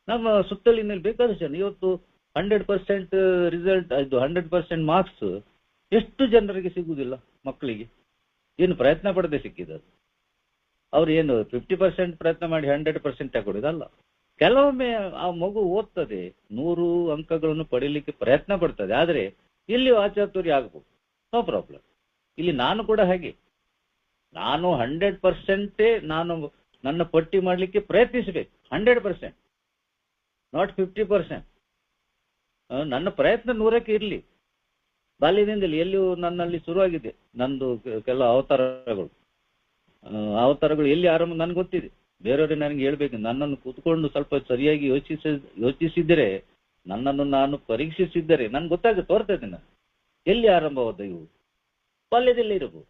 [SPEAKER 2] ನಮ್ಮ ಸುತ್ತಲಿನಲ್ಲಿ ಬೇಕಾದಷ್ಟು ಜನ. ಇವತ್ತು 100% ರಿಸಲ್ಟ್, ಇದು 100% ಮಾರ್ಕ್ಸ್ ಎಷ್ಟು ಜನರಿಗೆ ಸಿಗುವುದಿಲ್ಲ? ಮಕ್ಕಳಿಗೆ ಏನು ಪ್ರಯತ್ನ ಪಡದೆ ಸಿಕ್ಕಿದ್ದು. ಅವ್ರು ಏನು 50% ಪ್ರಯತ್ನ ಮಾಡಿ 100% ತಗೊಳ್ಳೋದಲ್ಲ. ಕೆಲವೊಮ್ಮೆ ಆ ಮಗು ಓದ್ತದೆ, 100 ಅಂಕಗಳನ್ನು ಪಡೀಲಿಕ್ಕೆ ಪ್ರಯತ್ನ ಪಡ್ತದೆ, ಆದ್ರೆ ಇಲ್ಲಿಯೂ ಆಚಾತುರ್ಯ ಆಗಬಹುದು, ನೋ ಪ್ರಾಬ್ಲಮ್. ಇಲ್ಲಿ ನಾನು ಕೂಡ ಹಾಗೆ, ನಾನು 100% ನಾನು ನನ್ನ ಪಟ್ಟಿ ಮಾಡಲಿಕ್ಕೆ ಪ್ರಯತ್ನಿಸಬೇಕು. 100%, ನಾಟ್ 50%. ನನ್ನ ಪ್ರಯತ್ನ 100ಕ್ಕೆ ಇರಲಿ. ಬಾಲ್ಯದಿಂದಲೇ ಎಲ್ಲಿಯೂ ನನ್ನಲ್ಲಿ ಶುರುವಾಗಿದೆ ನಂದು ಕೆಲವು ಅವತಾರಗಳು ಎಲ್ಲಿ ಆರಂಭ ನನ್ಗೆ ಗೊತ್ತಿದೆ. ಬೇರೆಯವ್ರಿಗೆ ನನಗೆ ಹೇಳ್ಬೇಕು, ನನ್ನನ್ನು ಕೂತ್ಕೊಂಡು ಸ್ವಲ್ಪ ಸರಿಯಾಗಿ ಯೋಚಿಸಿದರೆ, ನನ್ನನ್ನು ನಾನು ಪರೀಕ್ಷಿಸಿದ್ದರೆ ನನ್ಗೆ ಗೊತ್ತಾಗುತ್ತೆ, ತೋರ್ತದೆ ನಾನು ಎಲ್ಲಿ ಆರಂಭವಾದ. ಇವು ಬಾಲ್ಯದಲ್ಲೇ ಇರಬಹುದು.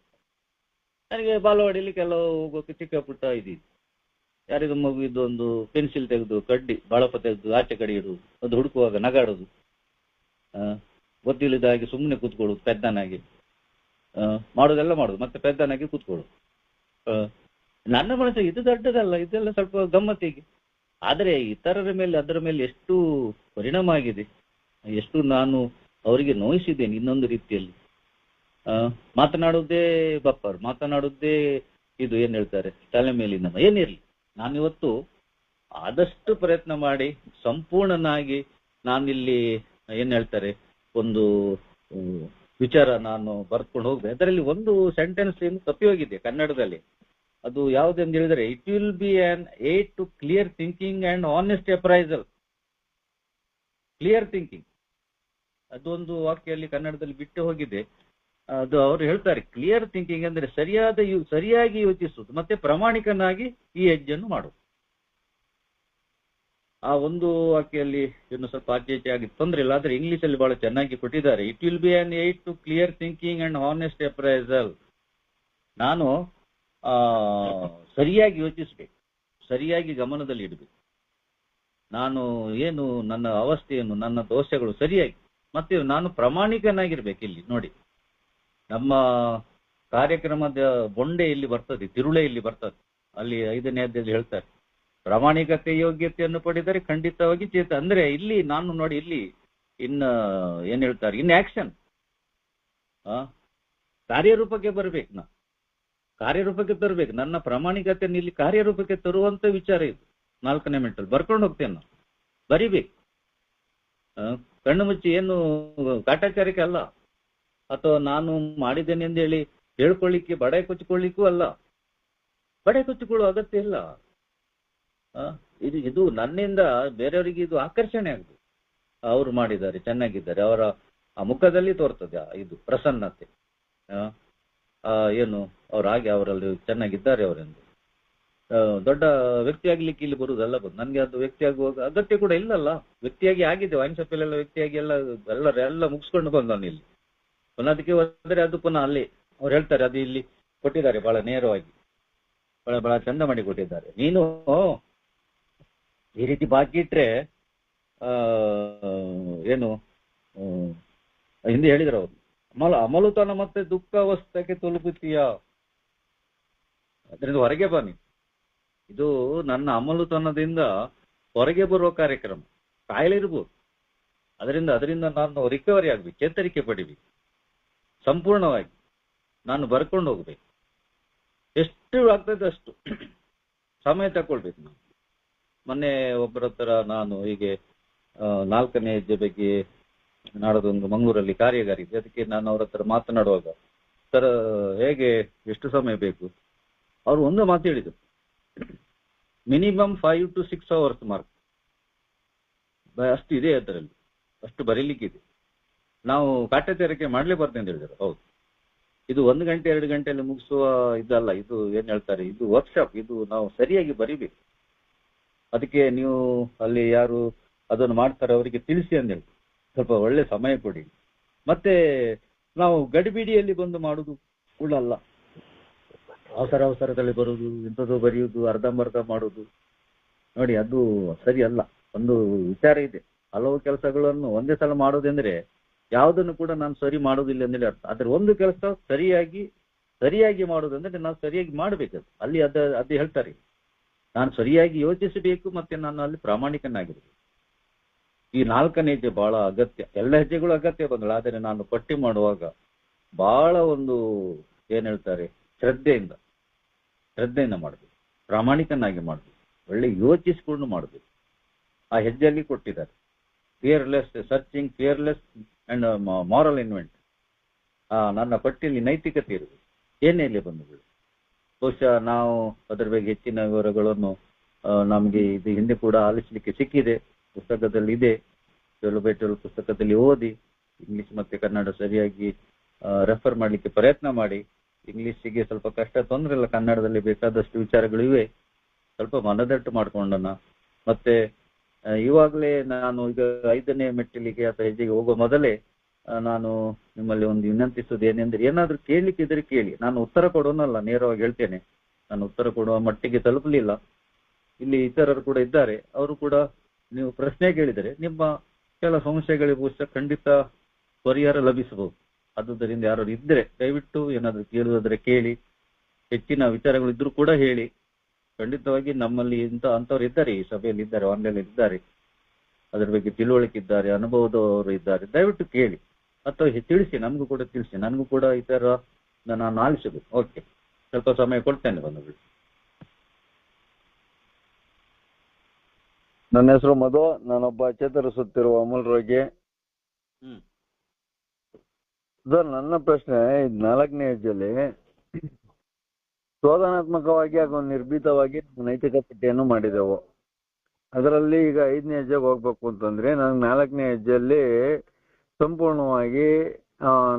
[SPEAKER 2] ನನಗೆ ಬಾಲವಾಡಿಯಲ್ಲಿ ಕೆಲವು ಹೋಗೋಕೆ ಚಿಕ್ಕ ಪುಟ್ಟ ಇದಿದೆ. ಯಾರಿಗೂ ಮಗು ಇದೊಂದು ಪೆನ್ಸಿಲ್ ತೆಗೆದು ಕಡ್ಡಿ ಬಳಪ ತೆಗೆದು ಆಚೆ ಕಡೆ ಇಡುವುದು, ಅದು ಹುಡುಕುವಾಗ ನಗಾಡೋದು, ಗೊತ್ತಿಲ್ಲದ ಹಾಗೆ ಸುಮ್ಮನೆ ಕೂತ್ಕೊಳ್ಳೋದು, ಪೆದ್ದನಾಗಿ ಮಾಡೋದೆಲ್ಲ ಮಾಡೋದು, ಮತ್ತೆ ಪೆದ್ದನಾಗಿ ಕೂತ್ಕೊಳ್ಳೋದು. ನನ್ನ ಮನಸ್ಸು ಇದು ದೊಡ್ಡದಲ್ಲ, ಇದೆಲ್ಲ ಸ್ವಲ್ಪ ಗಮ್ಮತ್ತಿಗೆ. ಆದರೆ ಇತರರ ಮೇಲೆ ಅದರ ಮೇಲೆ ಎಷ್ಟು ಪರಿಣಾಮ ಆಗಿದೆ, ಎಷ್ಟು ನಾನು ಅವರಿಗೆ ನೋಯಿಸಿದ್ದೇನೆ. ಇನ್ನೊಂದು ರೀತಿಯಲ್ಲಿ ಮಾತನಾಡುವುದೇ ಬಪ್ಪರ್, ಮಾತನಾಡುವುದೇ ಇದು ಏನ್ ಹೇಳ್ತಾರೆ ತಲೆ ಮೇಲಿನ ಏನಿರ್ಲಿ. ನಾನಿವತ್ತು ಆದಷ್ಟು ಪ್ರಯತ್ನ ಮಾಡಿ ಸಂಪೂರ್ಣನಾಗಿ ನಾನಿಲ್ಲಿ ಏನ್ ಹೇಳ್ತಾರೆ ಒಂದು ವಿಚಾರ ನಾನು ಬರ್ಕೊಂಡು ಹೋಗ್ಬೇಕು. ಅದರಲ್ಲಿ ಒಂದು ಸೆಂಟೆನ್ಸ್ ಏನು ತಪ್ಪಿ ಹೋಗಿದೆ ಕನ್ನಡದಲ್ಲಿ. ಅದು ಯಾವುದೆಂದು ಹೇಳಿದರೆ, it will be an aid to clear thinking and honest appraisal. Clear thinking ಅದೊಂದು ವಾಕ್ಯಲ್ಲಿ ಕನ್ನಡದಲ್ಲಿ ಬಿಟ್ಟು ಹೋಗಿದೆ. ಅದು ಅವರು ಹೇಳ್ತಾರೆ, ಕ್ಲಿಯರ್ ಥಿಂಕಿಂಗ್ ಅಂದ್ರೆ ಸರಿಯಾಗಿ ಯೋಚಿಸುವುದು ಮತ್ತೆ ಪ್ರಾಮಾಣಿಕನಾಗಿ ಈ ಹೆಜ್ಜೆಯನ್ನು ಮಾಡುವುದು. ಆ ಒಂದು ವಾಕ್ಯಲ್ಲಿ ಇನ್ನು ಸ್ವಲ್ಪ ಆಚೆ ಆಗಿ ತೊಂದರೆ ಇಲ್ಲ, ಆದ್ರೆ ಇಂಗ್ಲಿಷ್ ಅಲ್ಲಿ ಬಹಳ ಚೆನ್ನಾಗಿ ಕೊಟ್ಟಿದ್ದಾರೆ. It will be an aid to clear thinking and honest appraisal. ನಾನು ಸರಿಯಾಗಿ ಯೋಚಿಸ್ಬೇಕು, ಸರಿಯಾಗಿ ಗಮನದಲ್ಲಿ ಇಡಬೇಕು. ನಾನು ಏನು ನನ್ನ ಅವಸ್ಥೆಯನ್ನು, ನನ್ನ ದೋಷಗಳು ಸರಿಯಾಗಿ, ಮತ್ತೆ ನಾನು ಪ್ರಾಮಾಣಿಕನಾಗಿರ್ಬೇಕು. ಇಲ್ಲಿ ನೋಡಿ, ನಮ್ಮ ಕಾರ್ಯಕ್ರಮದ ಬೊಂಡೆ ಇಲ್ಲಿ ಬರ್ತದೆ, ತಿರುಳೆ ಇಲ್ಲಿ ಬರ್ತದೆ. ಅಲ್ಲಿ 5ನೇ ಅಧ್ಯಾಯದಲ್ಲಿ ಹೇಳ್ತಾರೆ, ಪ್ರಾಮಾಣಿಕತೆ ಯೋಗ್ಯತೆಯನ್ನು ಪಡೆದರೆ ಖಂಡಿತವಾಗಿ ಚೇತ. ಅಂದ್ರೆ ಇಲ್ಲಿ ನಾನು ನೋಡಿ, ಇಲ್ಲಿ ಏನ್ ಹೇಳ್ತಾರೆ, ಇನ್ ಆಕ್ಷನ್, ಕಾರ್ಯರೂಪಕ್ಕೆ ಬರ್ಬೇಕು. ನಾ ಕಾರ್ಯರೂಪಕ್ಕೆ ತರಬೇಕು. ನನ್ನ ಪ್ರಾಮಾಣಿಕತೆಯನ್ನು ಇಲ್ಲಿ ಕಾರ್ಯರೂಪಕ್ಕೆ ತರುವಂತ ವಿಚಾರ ಇದು. 4ನೇ ಮೆಟ್ಟಲ್ಲಿ ಬರ್ಕೊಂಡು ಹೋಗ್ತೇನೆ ನಾನು, ಬರಿಬೇಕು. ಕಣ್ಣು ಮುಚ್ಚಿ ಏನು ಕಾಟಾಚಾರಕ್ಕೆ ಅಲ್ಲ, ಅಥವಾ ನಾನು ಮಾಡಿದ್ದೇನೆ ಅಂತ ಹೇಳಿ ಹೇಳ್ಕೊಳ್ಳಿಕ್ಕೆ, ಬಡೆ ಕೊಚ್ಚಿಕೊಳ್ಳಿಕ್ಕೂ ಅಲ್ಲ. ಬಡೆ ಕೊಚ್ಚಿಕೊಳ್ಳುವ ಅಗತ್ಯ ಇಲ್ಲ. ಇದು ನನ್ನಿಂದ ಬೇರೆಯವರಿಗೆ ಇದು ಆಕರ್ಷಣೆ ಆಗುದು. ಅವರು ಮಾಡಿದ್ದಾರೆ, ಚೆನ್ನಾಗಿದ್ದಾರೆ, ಅವರ ಆ ಮುಖದಲ್ಲಿ ತೋರ್ತದೆ ಇದು ಪ್ರಸನ್ನತೆ. ಏನು ಅವ್ರು ಹಾಗೆ ಅವರಲ್ಲಿ ಚೆನ್ನಾಗಿದ್ದಾರೆ ಅವರೆಂದು. ದೊಡ್ಡ ವ್ಯಕ್ತಿ ಆಗ್ಲಿಕ್ಕೆ ಇಲ್ಲಿ ಬರುವುದಲ್ಲ, ನನ್ಗೆ ಅದು ವ್ಯಕ್ತಿ ಆಗುವಾಗ ಅಗತ್ಯ ಕೂಡ ಇಲ್ಲಲ್ಲ. ವ್ಯಕ್ತಿಯಾಗಿ ಆಗಿದೆ, ವಾಯಿನ್ಶಾಪಲ್ಲೆಲ್ಲ ವ್ಯಕ್ತಿಯಾಗಿ ಎಲ್ಲ ಮುಗಿಸ್ಕೊಂಡು ಬಂದವನು ಇಲ್ಲಿ. ಪುನಃ ಅದಕ್ಕೆ ಹೋದರೆ ಅದು ಪುನಃ ಅಲ್ಲಿ ಅವ್ರು ಹೇಳ್ತಾರೆ, ಅದು ಇಲ್ಲಿ ಕೊಟ್ಟಿದ್ದಾರೆ ಬಹಳ ನೇರವಾಗಿ, ಬಹಳ ಚಂದ ಮಾಡಿ ಕೊಟ್ಟಿದ್ದಾರೆ. ನೀನು ಈ ರೀತಿ ಬಾಕಿ ಇಟ್ರೆ ಏನು ಹಿಂದೆ ಹೇಳಿದ್ರು ಅವರು, ಅಮಲುತನ ಮತ್ತೆ ದುಃಖಾವಸ್ಥೆಗೆ ತಲುಪುತ್ತೀಯ, ಅದರಿಂದ ಹೊರಗೆ ಬನ್ನಿ. ಇದು ನನ್ನ ಅಮಲುತನದಿಂದ ಹೊರಗೆ ಬರುವ ಕಾರ್ಯಕ್ರಮ. ಕಾಯಿಲೆ ಇರ್ಬೋದು, ಅದರಿಂದ ನಾನು ರಿಕವರಿ ಆಗ್ಬೇಕು, ಚೇತರಿಕೆ ಪಡಿಬೇಕು, ಸಂಪೂರ್ಣವಾಗಿ ನಾನು ಬರ್ಕೊಂಡು ಹೋಗ್ಬೇಕು. ಎಷ್ಟು ಆಗ್ತದೆ ಅಷ್ಟು ಸಮಯ ತಕೊಳ್ಬೇಕು. ನಾನು ಮೊನ್ನೆ ಒಬ್ಬರ ಹತ್ರ ನಾನು ಹೀಗೆ 4ನೇ ಹೆಜ್ಜೆ ಬಗ್ಗೆ ನಾಡದೊಂದು ಮಂಗಳೂರಲ್ಲಿ ಕಾರ್ಯಾಗಾರ ಇದೆ, ಅದಕ್ಕೆ ನಾನು ಅವ್ರ ಹತ್ರ ಮಾತನಾಡುವಾಗ, ಸರ್ ಹೇಗೆ ಎಷ್ಟು ಸಮಯ ಬೇಕು, ಅವರು ಒಂದು ಮಾತು ಹೇಳಿದರು, ಮಿನಿಮಮ್ 5 to 6 hours ಮಾರ್ಕ್, ಅಷ್ಟು ಇದೆ ಅದರಲ್ಲಿ, ಅಷ್ಟು ಬರೀಲಿಕ್ಕಿದೆ. ನಾವು ಕಾಟಾಚಾರಕ್ಕೆ ಮಾಡ್ಲೇಬಾರ್ದು ಅಂತ ಹೇಳಿದರು. ಹೌದು, ಇದು 1 ಗಂಟೆ 2 ಗಂಟೆಯಲ್ಲಿ ಮುಗಿಸುವ ಇದಲ್ಲ, ಇದು ಏನ್ ಹೇಳ್ತಾರೆ, ಇದು ವರ್ಕ್ಶಾಪ್, ಇದು ನಾವು ಸರಿಯಾಗಿ ಬರಿಬೇಕು. ಅದಕ್ಕೆ ನೀವು ಅಲ್ಲಿ ಯಾರು ಅದನ್ನು ಮಾಡ್ತಾರೆ ಅವರಿಗೆ ತಿಳಿಸಿ ಅಂತ ಹೇಳಿ ಸ್ವಲ್ಪ ಒಳ್ಳೆ ಸಮಯ ಕೊಡಿ. ಮತ್ತೆ ನಾವು ಗಡಿಬಿಡಿಯಲ್ಲಿ ಬಂದು ಮಾಡುದು ಕೂಡ ಅಲ್ಲ, ಅವಸರದಲ್ಲಿ ಬರುವುದು, ಇಂಥದ್ದು ಬರೆಯುವುದು, ಅರ್ಧಂಬರ್ಧ ಮಾಡುದು, ನೋಡಿ ಅದು ಸರಿ ಅಲ್ಲ. ಒಂದು ವಿಚಾರ ಇದೆ, ಹಲವು ಕೆಲಸಗಳನ್ನು ಒಂದೇ ಸಲ ಮಾಡೋದಂದ್ರೆ ಯಾವುದನ್ನು ಕೂಡ ನಾನು ಸರಿ ಮಾಡುವುದಿಲ್ಲ ಅಂದ್ರೆ ಅರ್ಥ. ಆದ್ರೆ ಒಂದು ಕೆಲಸ ಸರಿಯಾಗಿ ಮಾಡುವುದಂದ್ರೆ ನಾವು ಸರಿಯಾಗಿ ಮಾಡ್ಬೇಕದು. ಅಲ್ಲಿ ಅದು ಹೇಳ್ತಾರೆ, ನಾನು ಸರಿಯಾಗಿ ಯೋಚಿಸಬೇಕು, ಮತ್ತೆ ನಾನು ಅಲ್ಲಿ ಪ್ರಾಮಾಣಿಕನಾಗಿರ್ಬೇಕು. ಈ 4ನೇ ಹೆಜ್ಜೆ ಬಹಳ ಅಗತ್ಯ. ಎಲ್ಲ ಹೆಜ್ಜೆಗಳು ಅಗತ್ಯ ಬಂದಳು, ಆದರೆ ನಾನು ಪಟ್ಟಿ ಮಾಡುವಾಗ ಬಹಳ ಒಂದು ಏನ್ ಹೇಳ್ತಾರೆ, ಶ್ರದ್ಧೆಯಿಂದ ಮಾಡಬೇಕು, ಪ್ರಾಮಾಣಿಕನಾಗಿ ಮಾಡಬೇಕು, ಒಳ್ಳೆ ಯೋಚಿಸಿಕೊಂಡು ಮಾಡಬೇಕು. ಆ ಹೆಜ್ಜೆಯಲ್ಲಿ ಕೊಟ್ಟಿದ್ದಾರೆ, fearless searching, fearless and moral invent. ನನ್ನ ಪಟ್ಟಿಯಲ್ಲಿ ನೈತಿಕತೆ ಇರಬೇಕು. ಏನೇಲಿ ಬಂಧುಗಳು, ಬಹುಶಃ ನಾವು ಅದರ ಬಗ್ಗೆ ಹೆಚ್ಚಿನ ವಿವರಗಳನ್ನು ನಮಗೆ ಇದು ಹಿಂದೆ ಕೂಡ ಆಲಿಸಲಿಕ್ಕೆ ಸಿಕ್ಕಿದೆ, ಪುಸ್ತಕದಲ್ಲಿ ಇದೆ. 12/12 ಪುಸ್ತಕದಲ್ಲಿ ಓದಿ ಇಂಗ್ಲಿಷ್ ಮತ್ತೆ ಕನ್ನಡ ಸರಿಯಾಗಿ ರೆಫರ್ ಮಾಡ್ಲಿಕ್ಕೆ ಪ್ರಯತ್ನ ಮಾಡಿ. ಇಂಗ್ಲಿಷಿಗೆ ಸ್ವಲ್ಪ ಕಷ್ಟ, ತೊಂದರೆ ಇಲ್ಲ, ಕನ್ನಡದಲ್ಲಿ ಬೇಕಾದಷ್ಟು ವಿಚಾರಗಳು ಇವೆ. ಸ್ವಲ್ಪ ಮನದಟ್ಟು ಮಾಡ್ಕೊಂಡನ. ಮತ್ತೆ ಇವಾಗಲೇ ನಾನು ಈಗ 5ನೇ ಮೆಟ್ಟಿಲಿಗೆ ಅಥವಾ ಹೆಜ್ಜೆಗೆ ಹೋಗುವ ಮೊದಲೇ ನಾನು ನಿಮ್ಮಲ್ಲಿ ಒಂದು ವಿನಂತಿಸುವುದು ಏನೆಂದ್ರೆ, ಏನಾದ್ರೂ ಕೇಳಲಿಕ್ಕಿದ್ರೆ ಕೇಳಿ. ನಾನು ಉತ್ತರ ಕೊಡೋನಲ್ಲ, ನೇರವಾಗಿ ಹೇಳ್ತೇನೆ. ನಾನು ಉತ್ತರ ಕೊಡುವ ಮಟ್ಟಿಗೆ ತಲುಪಲಿಲ್ಲ. ಇಲ್ಲಿ ಇತರರು ಕೂಡ ಇದ್ದಾರೆ, ಅವರು ಕೂಡ ನೀವು ಪ್ರಶ್ನೆ ಕೇಳಿದರೆ ನಿಮ್ಮ ಕೆಲ ಸಮಸ್ಯೆಗಳಿಗೆ ಬಹುಶಃ ಖಂಡಿತ ಪರಿಹಾರ ಲಭಿಸಬಹುದು. ಆದುದರಿಂದ ಯಾರು ಇದ್ರೆ ದಯವಿಟ್ಟು ಏನಾದ್ರು ಕೇಳುವುದಾದ್ರೆ ಕೇಳಿ. ಹೆಚ್ಚಿನ ವಿಚಾರಗಳು ಇದ್ರೂ ಕೂಡ ಹೇಳಿ. ಖಂಡಿತವಾಗಿ ನಮ್ಮಲ್ಲಿ ಅಂತವ್ರು ಇದ್ದಾರೆ, ಈ ಸಭೆಯಲ್ಲಿ ಇದ್ದಾರೆ, ಆನ್ಲೈನ್ ಇದ್ದಾರೆ, ಅದ್ರ ಬಗ್ಗೆ ತಿಳುವಳಿಕೆ ಇದ್ದಾರೆ, ಅನುಭವದವರು ಇದ್ದಾರೆ. ದಯವಿಟ್ಟು ಕೇಳಿ ಅಥವಾ ತಿಳಿಸಿ, ನಮಗೂ ಕೂಡ ತಿಳಿಸಿ. ನನಗೂ ಕೂಡ ಈ ತರ ನಾನು ಆಲಿಸಬೇಕು. ಓಕೆ, ಸ್ವಲ್ಪ ಸಮಯ ಕೊಡ್ತೇನೆ ಬಂಧುಗಳು.
[SPEAKER 3] ನನ್ನ ಹೆಸರು ಮಧು, ನಾನೊಬ್ಬ ಚೇತರಿಸುತ್ತಿರುವ ಅಮೂಲ್ ರೋಗಿ. ಸರ್, ನನ್ನ ಪ್ರಶ್ನೆ, 4ನೇ ಹೆಜ್ಜೆಯಲ್ಲಿ ಶೋಧನಾತ್ಮಕವಾಗಿ ಹಾಗೂ ನಿರ್ಭೀತವಾಗಿ ನೈತಿಕ ಪಟ್ಟಿಯನ್ನು ಮಾಡಿದೆವು. ಅದರಲ್ಲಿ ಈಗ 5ನೇ ಹೆಜ್ಜೆಗೆ ಹೋಗ್ಬೇಕು ಅಂತಂದ್ರೆ, ನನಗೆ 4ನೇ ಹೆಜ್ಜೆಯಲ್ಲಿ ಸಂಪೂರ್ಣವಾಗಿ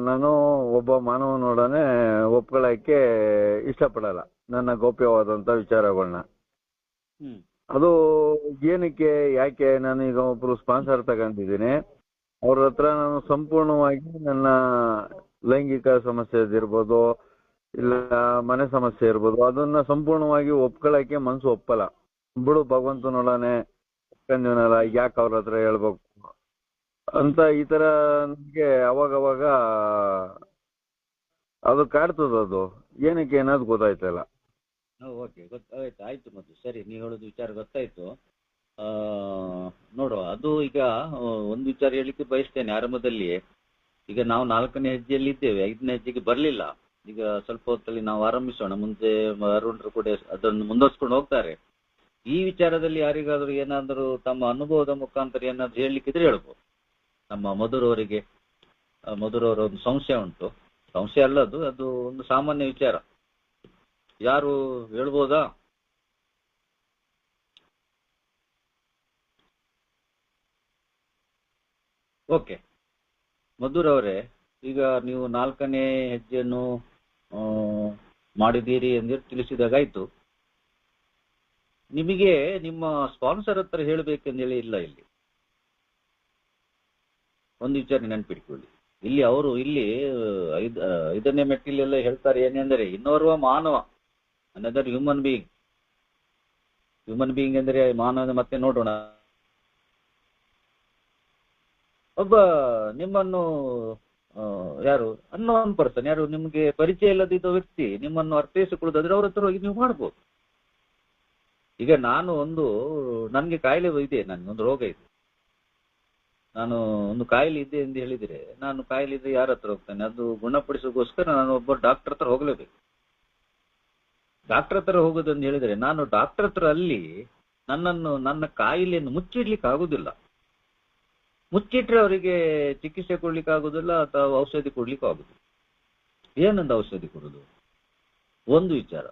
[SPEAKER 3] ನಾನು ಒಬ್ಬ ಮಾನವನೊಡನೆ ಒಪ್ಕೊಳ್ಳೋಕ್ಕೆ ಇಷ್ಟಪಡಲ್ಲ ನನ್ನ ಗೌಪ್ಯವಾದಂಥ ವಿಚಾರಗಳನ್ನ.
[SPEAKER 2] ಹ್ಮ್
[SPEAKER 3] ಅದು ಏನಕ್ಕೆ ಯಾಕೆ ನಾನು ಈಗ ಒಬ್ರು ಸ್ಪಾನ್ಸರ್ ತಗೊಂಡಿದ್ದೀನಿ, ಅವ್ರ ಹತ್ರ ನಾನು ಸಂಪೂರ್ಣವಾಗಿ ನನ್ನ ಲೈಂಗಿಕ ಸಮಸ್ಯೆ ಇರ್ಬೋದು ಇಲ್ಲ ಮನೆ ಸಮಸ್ಯೆ ಇರ್ಬೋದು ಅದನ್ನ ಸಂಪೂರ್ಣವಾಗಿ ಒಪ್ಕೊಳ್ಳೋಕೆ ಮನ್ಸು ಒಪ್ಪಲ್ಲ. ಬಿಡು ಭಗವಂತನೊಡನೆ ಒಪ್ಕೊಂದಿವನಲ್ಲ, ಯಾಕೆ ಅವ್ರ ಹತ್ರ ಹೇಳ್ಬೇಕು ಅಂತ ಈ ತರ ನನಗೆ ಅವಾಗವಾಗ ಅದು ಕಾಡ್ತದ. ಅದು ಏನಕ್ಕೆ ಅನ್ನೋದು ಗೊತ್ತಾಯ್ತಲ್ಲ.
[SPEAKER 2] ಓಕೆ, ಗೊತ್ತಾಯ್ತು, ಆಯ್ತು. ಮತ್ತು ಸರಿ, ನೀವು ಹೇಳೋದು ವಿಚಾರ ಗೊತ್ತಾಯ್ತು. ನೋಡುವ, ಅದು ಈಗ ಒಂದು ವಿಚಾರ ಹೇಳಿಕ್ಕೆ ಬಯಸ್ತೇನೆ ಆರಂಭದಲ್ಲಿ. ಈಗ ನಾವು 4ನೇ ಹೆಜ್ಜೆಯಲ್ಲಿ ಇದ್ದೇವೆ, 5ನೇ ಹೆಜ್ಜೆಗೆ ಬರಲಿಲ್ಲ. ಈಗ ಸ್ವಲ್ಪ ಹೊತ್ತಲ್ಲಿ ನಾವು ಆರಂಭಿಸೋಣ. ಮುಂದೆ ಅರುಣರು ಕೂಡ ಅದನ್ನು ಮುಂದುವರ್ಸ್ಕೊಂಡು ಹೋಗ್ತಾರೆ. ಈ ವಿಚಾರದಲ್ಲಿ ಯಾರಿಗಾದ್ರೂ ಏನಾದರೂ ತಮ್ಮ ಅನುಭವದ ಮುಖಾಂತರ ಏನಾದ್ರು ಹೇಳಲಿಕ್ಕಿದ್ರೆ ಹೇಳ್ಬೋದು. ನಮ್ಮ ಮಧುರವರಿಗೆ, ಮಧುರವರ ಒಂದು ಸಂಶಯ ಉಂಟು. ಸಂಶಯ ಅಲ್ಲದು, ಅದು ಒಂದು ಸಾಮಾನ್ಯ ವಿಚಾರ. ಯಾರು ಹೇಳ್ಬೋದಾ? ಓಕೆ, ಮಧುರವರೇ, ಈಗ ನೀವು 4ನೇ ಹೆಜ್ಜೆಯನ್ನು ಮಾಡಿದ್ದೀರಿ ಎಂದು ತಿಳಿಸಿದಾಗಾಯ್ತು. ನಿಮಗೆ ನಿಮ್ಮ ಸ್ಪಾನ್ಸರ್ ಹತ್ರ ಹೇಳಬೇಕೆಂದೇಳಿ ಇಲ್ಲ. ಇಲ್ಲಿ ಒಂದು ವಿಚಾರ ನೆನಪಿಟ್ಕೊಳ್ಳಿ. ಇಲ್ಲಿ ಅವರು ಇಲ್ಲಿ 5ನೇ ಮೆಟ್ಟಿಲೆಲ್ಲ ಹೇಳ್ತಾರೆ ಏನೆಂದರೆ, ಇನ್ನೋರ್ವ ಮಾನವ, another human being. Human being ಅಂದ್ರೆ ಮಾನವ. ಮತ್ತೆ ನೋಡೋಣ, ಒಬ್ಬ ನಿಮ್ಮನ್ನು ಯಾರು ಅನ್ನೋನ್ ಪರ್ಸನ್, ಯಾರು ನಿಮ್ಗೆ ಪರಿಚಯ ಇಲ್ಲದಿದ್ದ ವ್ಯಕ್ತಿ ನಿಮ್ಮನ್ನು ಅರ್ಥೈಸಿಕೊಳ್ಳೋದಾದ್ರೆ ಅವ್ರ ಹತ್ರ ಹೋಗಿ ನೀವು ಮಾಡ್ಬೋದು. ಈಗ ನಾನು ನನ್ಗೆ ಕಾಯಿಲೆ ಇದೆ, ನನ್ಗೊಂದು ರೋಗ ಇದೆ, ನಾನು ಒಂದು ಕಾಯಿಲೆ ಇದೆ ಎಂದು ಹೇಳಿದ್ರೆ, ನಾನು ಕಾಯಿಲೆ ಇದ್ರೆ ಯಾರ ಹತ್ರ ಹೋಗ್ತಾನೆ? ಅದು ಗುಣಪಡಿಸೋಗೋಸ್ಕರ ನಾನು ಒಬ್ಬ ಡಾಕ್ಟರ್ ಹತ್ರ ಹೋಗ್ಲೇಬೇಕು. ಡಾಕ್ಟರ್ ಹತ್ರ ಹೋಗೋದಂತ ಹೇಳಿದ್ರೆ, ನಾನು ಡಾಕ್ಟರ್ ಹತ್ರ ಅಲ್ಲಿ ನನ್ನ ಕಾಯಿಲೆಯನ್ನು ಮುಚ್ಚಿಡ್ಲಿಕ್ಕೆ ಆಗುದಿಲ್ಲ. ಮುಚ್ಚಿಟ್ರೆ ಅವರಿಗೆ ಚಿಕಿತ್ಸೆ ಕೊಡ್ಲಿಕ್ಕೆ ಆಗುದಿಲ್ಲ ಅಥವಾ ಔಷಧಿ ಕೊಡ್ಲಿಕ್ಕೆ ಆಗುದಿಲ್ಲ. ಏನಂದ ಔಷಧಿ ಕೊಡುದು? ಒಂದು ವಿಚಾರ.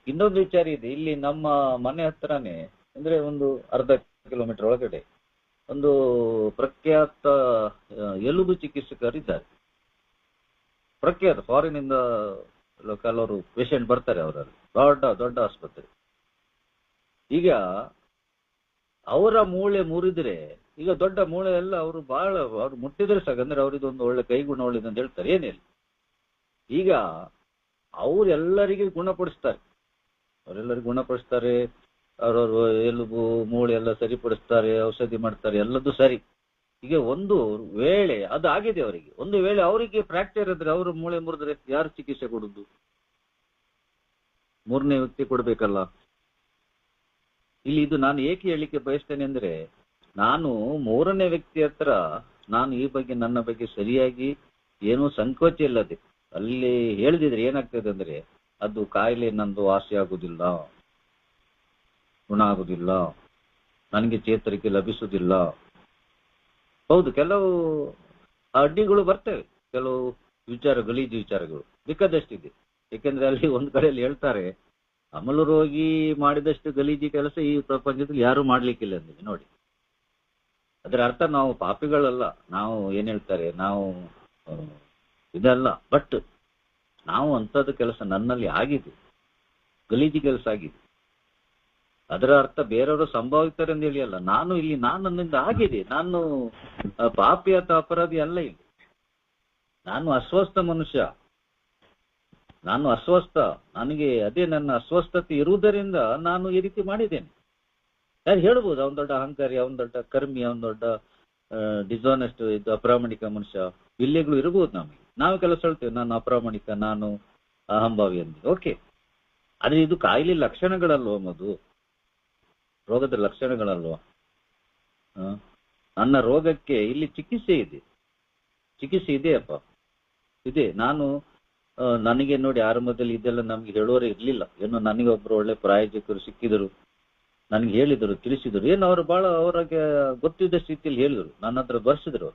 [SPEAKER 2] ಇನ್ನೊಂದು ವಿಚಾರ ಇದೆ. ಇಲ್ಲಿ ನಮ್ಮ ಮನೆ ಹತ್ರನೇ ಅಂದ್ರೆ ಒಂದು ಅರ್ಧ ಕಿಲೋಮೀಟರ್ ಒಳಗಡೆ ಒಂದು ಪ್ರಖ್ಯಾತ ಎಲುಬು ಚಿಕಿತ್ಸಕರಿದ್ದಾರೆ. ಪ್ರಖ್ಯಾತ, ಫಾರಿನ್ ಇಂದ ಕೆಲವರು ಪೇಷಂಟ್ ಬರ್ತಾರೆ ಅವರಲ್ಲಿ, ದೊಡ್ಡ ಆಸ್ಪತ್ರೆ. ಈಗ ಅವರ ಮೂಳೆ ಮುರಿದ್ರೆ, ಈಗ ದೊಡ್ಡ ಮೂಳೆ ಎಲ್ಲ ಅವರು ಅವ್ರು ಮುಟ್ಟಿದ್ರೆ ಸಾಕು, ಅಂದ್ರೆ ಅವ್ರಿದೊಂದು ಒಳ್ಳೆ ಕೈಗುಣ ಒಳ್ಳೆದು ಅಂತ ಹೇಳ್ತಾರೆ. ಏನಿಲ್ಲ, ಈಗ ಅವರೆಲ್ಲರಿಗೆ ಗುಣಪಡಿಸ್ತಾರೆ. ಅವರವ್ರ ಎಲುಬು ಮೂಳೆ ಎಲ್ಲ ಸರಿಪಡಿಸ್ತಾರೆ, ಔಷಧಿ ಮಾಡ್ತಾರೆ, ಎಲ್ಲದೂ ಸರಿ. ಈಗ ಒಂದು ವೇಳೆ ಅದು ಆಗಿದೆ ಅವರಿಗೆ, ಒಂದು ವೇಳೆ ಅವರಿಗೆ ಫ್ರಾಕ್ಚರ್ ಇದ್ರೆ, ಅವರು ಮೂಳೆ ಮುರಿದ್ರೆ ಯಾರು ಚಿಕಿತ್ಸೆ ಕೊಡುದು? 3ನೇ ವ್ಯಕ್ತಿ ಕೊಡ್ಬೇಕಲ್ಲ. ಇಲ್ಲಿ ಇದು ನಾನು ಏಕೆ ಹೇಳಲಿಕ್ಕೆ ಬಯಸ್ತೇನೆ ಅಂದ್ರೆ, ನಾನು 3ನೇ ವ್ಯಕ್ತಿ ಹತ್ರ ನಾನು ಈ ಬಗ್ಗೆ, ನನ್ನ ಬಗ್ಗೆ ಸರಿಯಾಗಿ ಏನೂ ಸಂಕೋಚ ಇಲ್ಲದೆ ಅಲ್ಲಿ ಹೇಳಿದ್ರೆ ಏನಾಗ್ತದೆ ಅಂದ್ರೆ, ಅದು ಕಾಯಿಲೆ ನಂದು ವಾಸಿ ಆಗುದಿಲ್ಲ, ಗುಣ ಆಗುದಿಲ್ಲ, ನನಗೆ ಚೇತರಿಕೆ ಲಭಿಸುವುದಿಲ್ಲ. ಹೌದು, ಕೆಲವು ಅಡ್ಡಿಗಳು ಬರ್ತವೆ, ಕೆಲವು ಗಲೀಜು ವಿಚಾರಗಳು ಬೇಕಾದಷ್ಟಿದೆ. ಯಾಕೆಂದ್ರೆ ಅಲ್ಲಿ ಒಂದು ಕಡೆಯಲ್ಲಿ ಹೇಳ್ತಾರೆ, ಅಮಲು ರೋಗಿ ಮಾಡಿದಷ್ಟು ಗಲೀಜಿ ಕೆಲಸ ಈ ಪ್ರಪಂಚದಲ್ಲಿ ಯಾರು ಮಾಡ್ಲಿಕ್ಕಿಲ್ಲ ಅಂದಿದೆ. ನೋಡಿ, ಅದರ ಅರ್ಥ ನಾವು ಪಾಪಿಗಳಲ್ಲ, ನಾವು ಏನ್ ಹೇಳ್ತಾರೆ, ನಾವು ಇದಲ್ಲ. ಬಟ್ ನಾವು ಅಂಥದ್ದು ಕೆಲಸ ನನ್ನಲ್ಲಿ ಆಗಿದೆ, ಗಲೀಜಿ ಕೆಲಸ ಆಗಿದೆ. ಅದರ ಅರ್ಥ ಬೇರೆಯವರು ಸಂಭಾವಿತಾರೆ ಅಂತ ಹೇಳಿ ಅಲ್ಲ. ನನ್ನಿಂದ ಆಗಿದೆ. ನಾನು ಪಾಪಿ ಅಥವಾ ಅಪರಾಧಿ ಅಲ್ಲ. ಇಲ್ಲಿ ನಾನು ಅಸ್ವಸ್ಥ ಮನುಷ್ಯ, ನಾನು ಅಸ್ವಸ್ಥ. ನನಗೆ ಅದೇ ನನ್ನ ಅಸ್ವಸ್ಥತೆ ಇರುವುದರಿಂದ ನಾನು ಈ ರೀತಿ ಮಾಡಿದ್ದೇನೆ. ಯಾರು ಹೇಳ್ಬೋದು ಅವನ್ ದೊಡ್ಡ ಅಹಂಕಾರಿ, ಅವನ್ ದೊಡ್ಡ ಕರ್ಮಿ, ಅವನ್ ದೊಡ್ಡ ಡಿಸಾನೆಸ್ಟ್, ಇದು ಅಪ್ರಾಮಾಣಿಕ ಮನುಷ್ಯ, ವಿಲ್ಲೆಗಳು ಇರಬಹುದು ನಮಗೆ. ನಾವು ಕೆಲಸ ಹೇಳ್ತೇವೆ, ನಾನು ಅಪ್ರಾಮಾಣಿಕ, ನಾನು ಅಹಂಭಾವಿ ಅಂತ. ಓಕೆ, ಆದ್ರೆ ಇದು ಕಾಯಿಲೆ ಲಕ್ಷಣಗಳಲ್ವ? ಮದು ರೋಗದ ಲಕ್ಷಣಗಳಲ್ವ? ನನ್ನ ರೋಗಕ್ಕೆ ಇಲ್ಲಿ ಚಿಕಿತ್ಸೆ ಇದೆಯಪ್ಪ, ಇದೆ. ನನಗೆ ನೋಡಿ, ಆರಂಭದಲ್ಲಿ ಇದೆಲ್ಲ ನಮ್ಗೆ ಹೇಳೋರೇ ಇರ್ಲಿಲ್ಲ. ಏನೋ ನನಗೆ ಒಬ್ರು ಒಳ್ಳೆ ಪ್ರಾಯೋಜಕರು ಸಿಕ್ಕಿದರು, ನನಗೆ ಹೇಳಿದರು, ತಿಳಿಸಿದರು. ಏನು ಅವರು ಅವರಿಗೆ ಗೊತ್ತಿದ್ದ ಸ್ಥಿತಿಯಲ್ಲಿ ಹೇಳಿದರು, ನನ್ನ ಹತ್ರ ಬರ್ಸಿದ್ರು.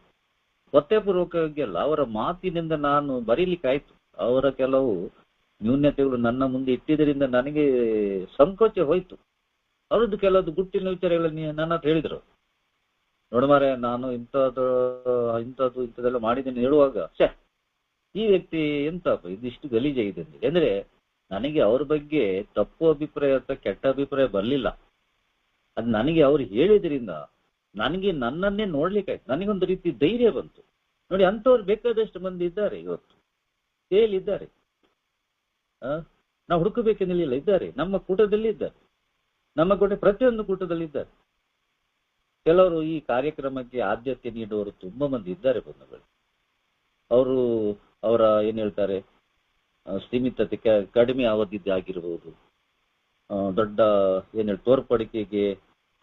[SPEAKER 2] ಒತ್ತೆಪೂರ್ವಕವಾಗಿ ಅಲ್ಲ, ಅವರ ಮಾತಿನಿಂದ ನಾನು ಬರೀಲಿಕ್ಕೆ ಆಯ್ತು. ಅವರ ಕೆಲವು ನ್ಯೂನ್ಯತೆಗಳು ನನ್ನ ಮುಂದೆ ಇಟ್ಟಿದ್ದರಿಂದ ನನಗೆ ಸಂಕೋಚ ಹೋಯ್ತು. ಅವ್ರದ್ದು ಕೆಲವು ಗುಟ್ಟಿನ ವಿಚಾರಗಳನ್ನ ನನ್ನ ಹತ್ರ ಹೇಳಿದ್ರು. ನೋಡು ಮಾರೆ, ನಾನು ಇಂಥದ್ದೆಲ್ಲ ಮಾಡಿದ್ದೇನೆ ಹೇಳುವಾಗ ಈ ವ್ಯಕ್ತಿ ಎಂತಪ್ಪ ಇದಿಷ್ಟು ಗಲೀಜಾಗಿದೆ ಅಂತ. ಅಂದ್ರೆ ನನಗೆ ಅವ್ರ ಬಗ್ಗೆ ತಪ್ಪು ಅಭಿಪ್ರಾಯ ಅಥವಾ ಕೆಟ್ಟ ಅಭಿಪ್ರಾಯ ಬರ್ಲಿಲ್ಲ. ಅದು ನನಗೆ ಅವ್ರು ಹೇಳಿದ್ರಿಂದ ನನಗೆ ನನ್ನನ್ನೇ ನೋಡ್ಲಿಕ್ಕಾಯ್ತು. ನನಗೊಂದು ರೀತಿ ಧೈರ್ಯ ಬಂತು. ನೋಡಿ, ಅಂಥವ್ರು ಬೇಕಾದಷ್ಟು ಮಂದಿ ಇದ್ದಾರೆ ಇವತ್ತು, ಇದ್ದಾರೆ. ನಾವು ಹುಡುಕಬೇಕೆನ್ನಲಿಲ್ಲ, ಇದ್ದಾರೆ. ನಮ್ಮ ಕೂಟದಲ್ಲಿ ಇದ್ದಾರೆ, ನಮ್ಮ ಕೂಟ ಪ್ರತಿಯೊಂದು ಕೂಟದಲ್ಲಿ ಇದ್ದಾರೆ. ಕೆಲವರು ಈ ಕಾರ್ಯಕ್ರಮಕ್ಕೆ ಆದ್ಯತೆ ನೀಡುವವರು ತುಂಬಾ ಮಂದಿ ಇದ್ದಾರೆ ಬಂಧುಗಳು. ಅವರು ಅವರ ಏನ್ ಹೇಳ್ತಾರೆ ಸೀಮಿತತೆ ಕಡಿಮೆ ಅವಧಿದ್ದಾಗಿರ್ಬೋದು, ದೊಡ್ಡ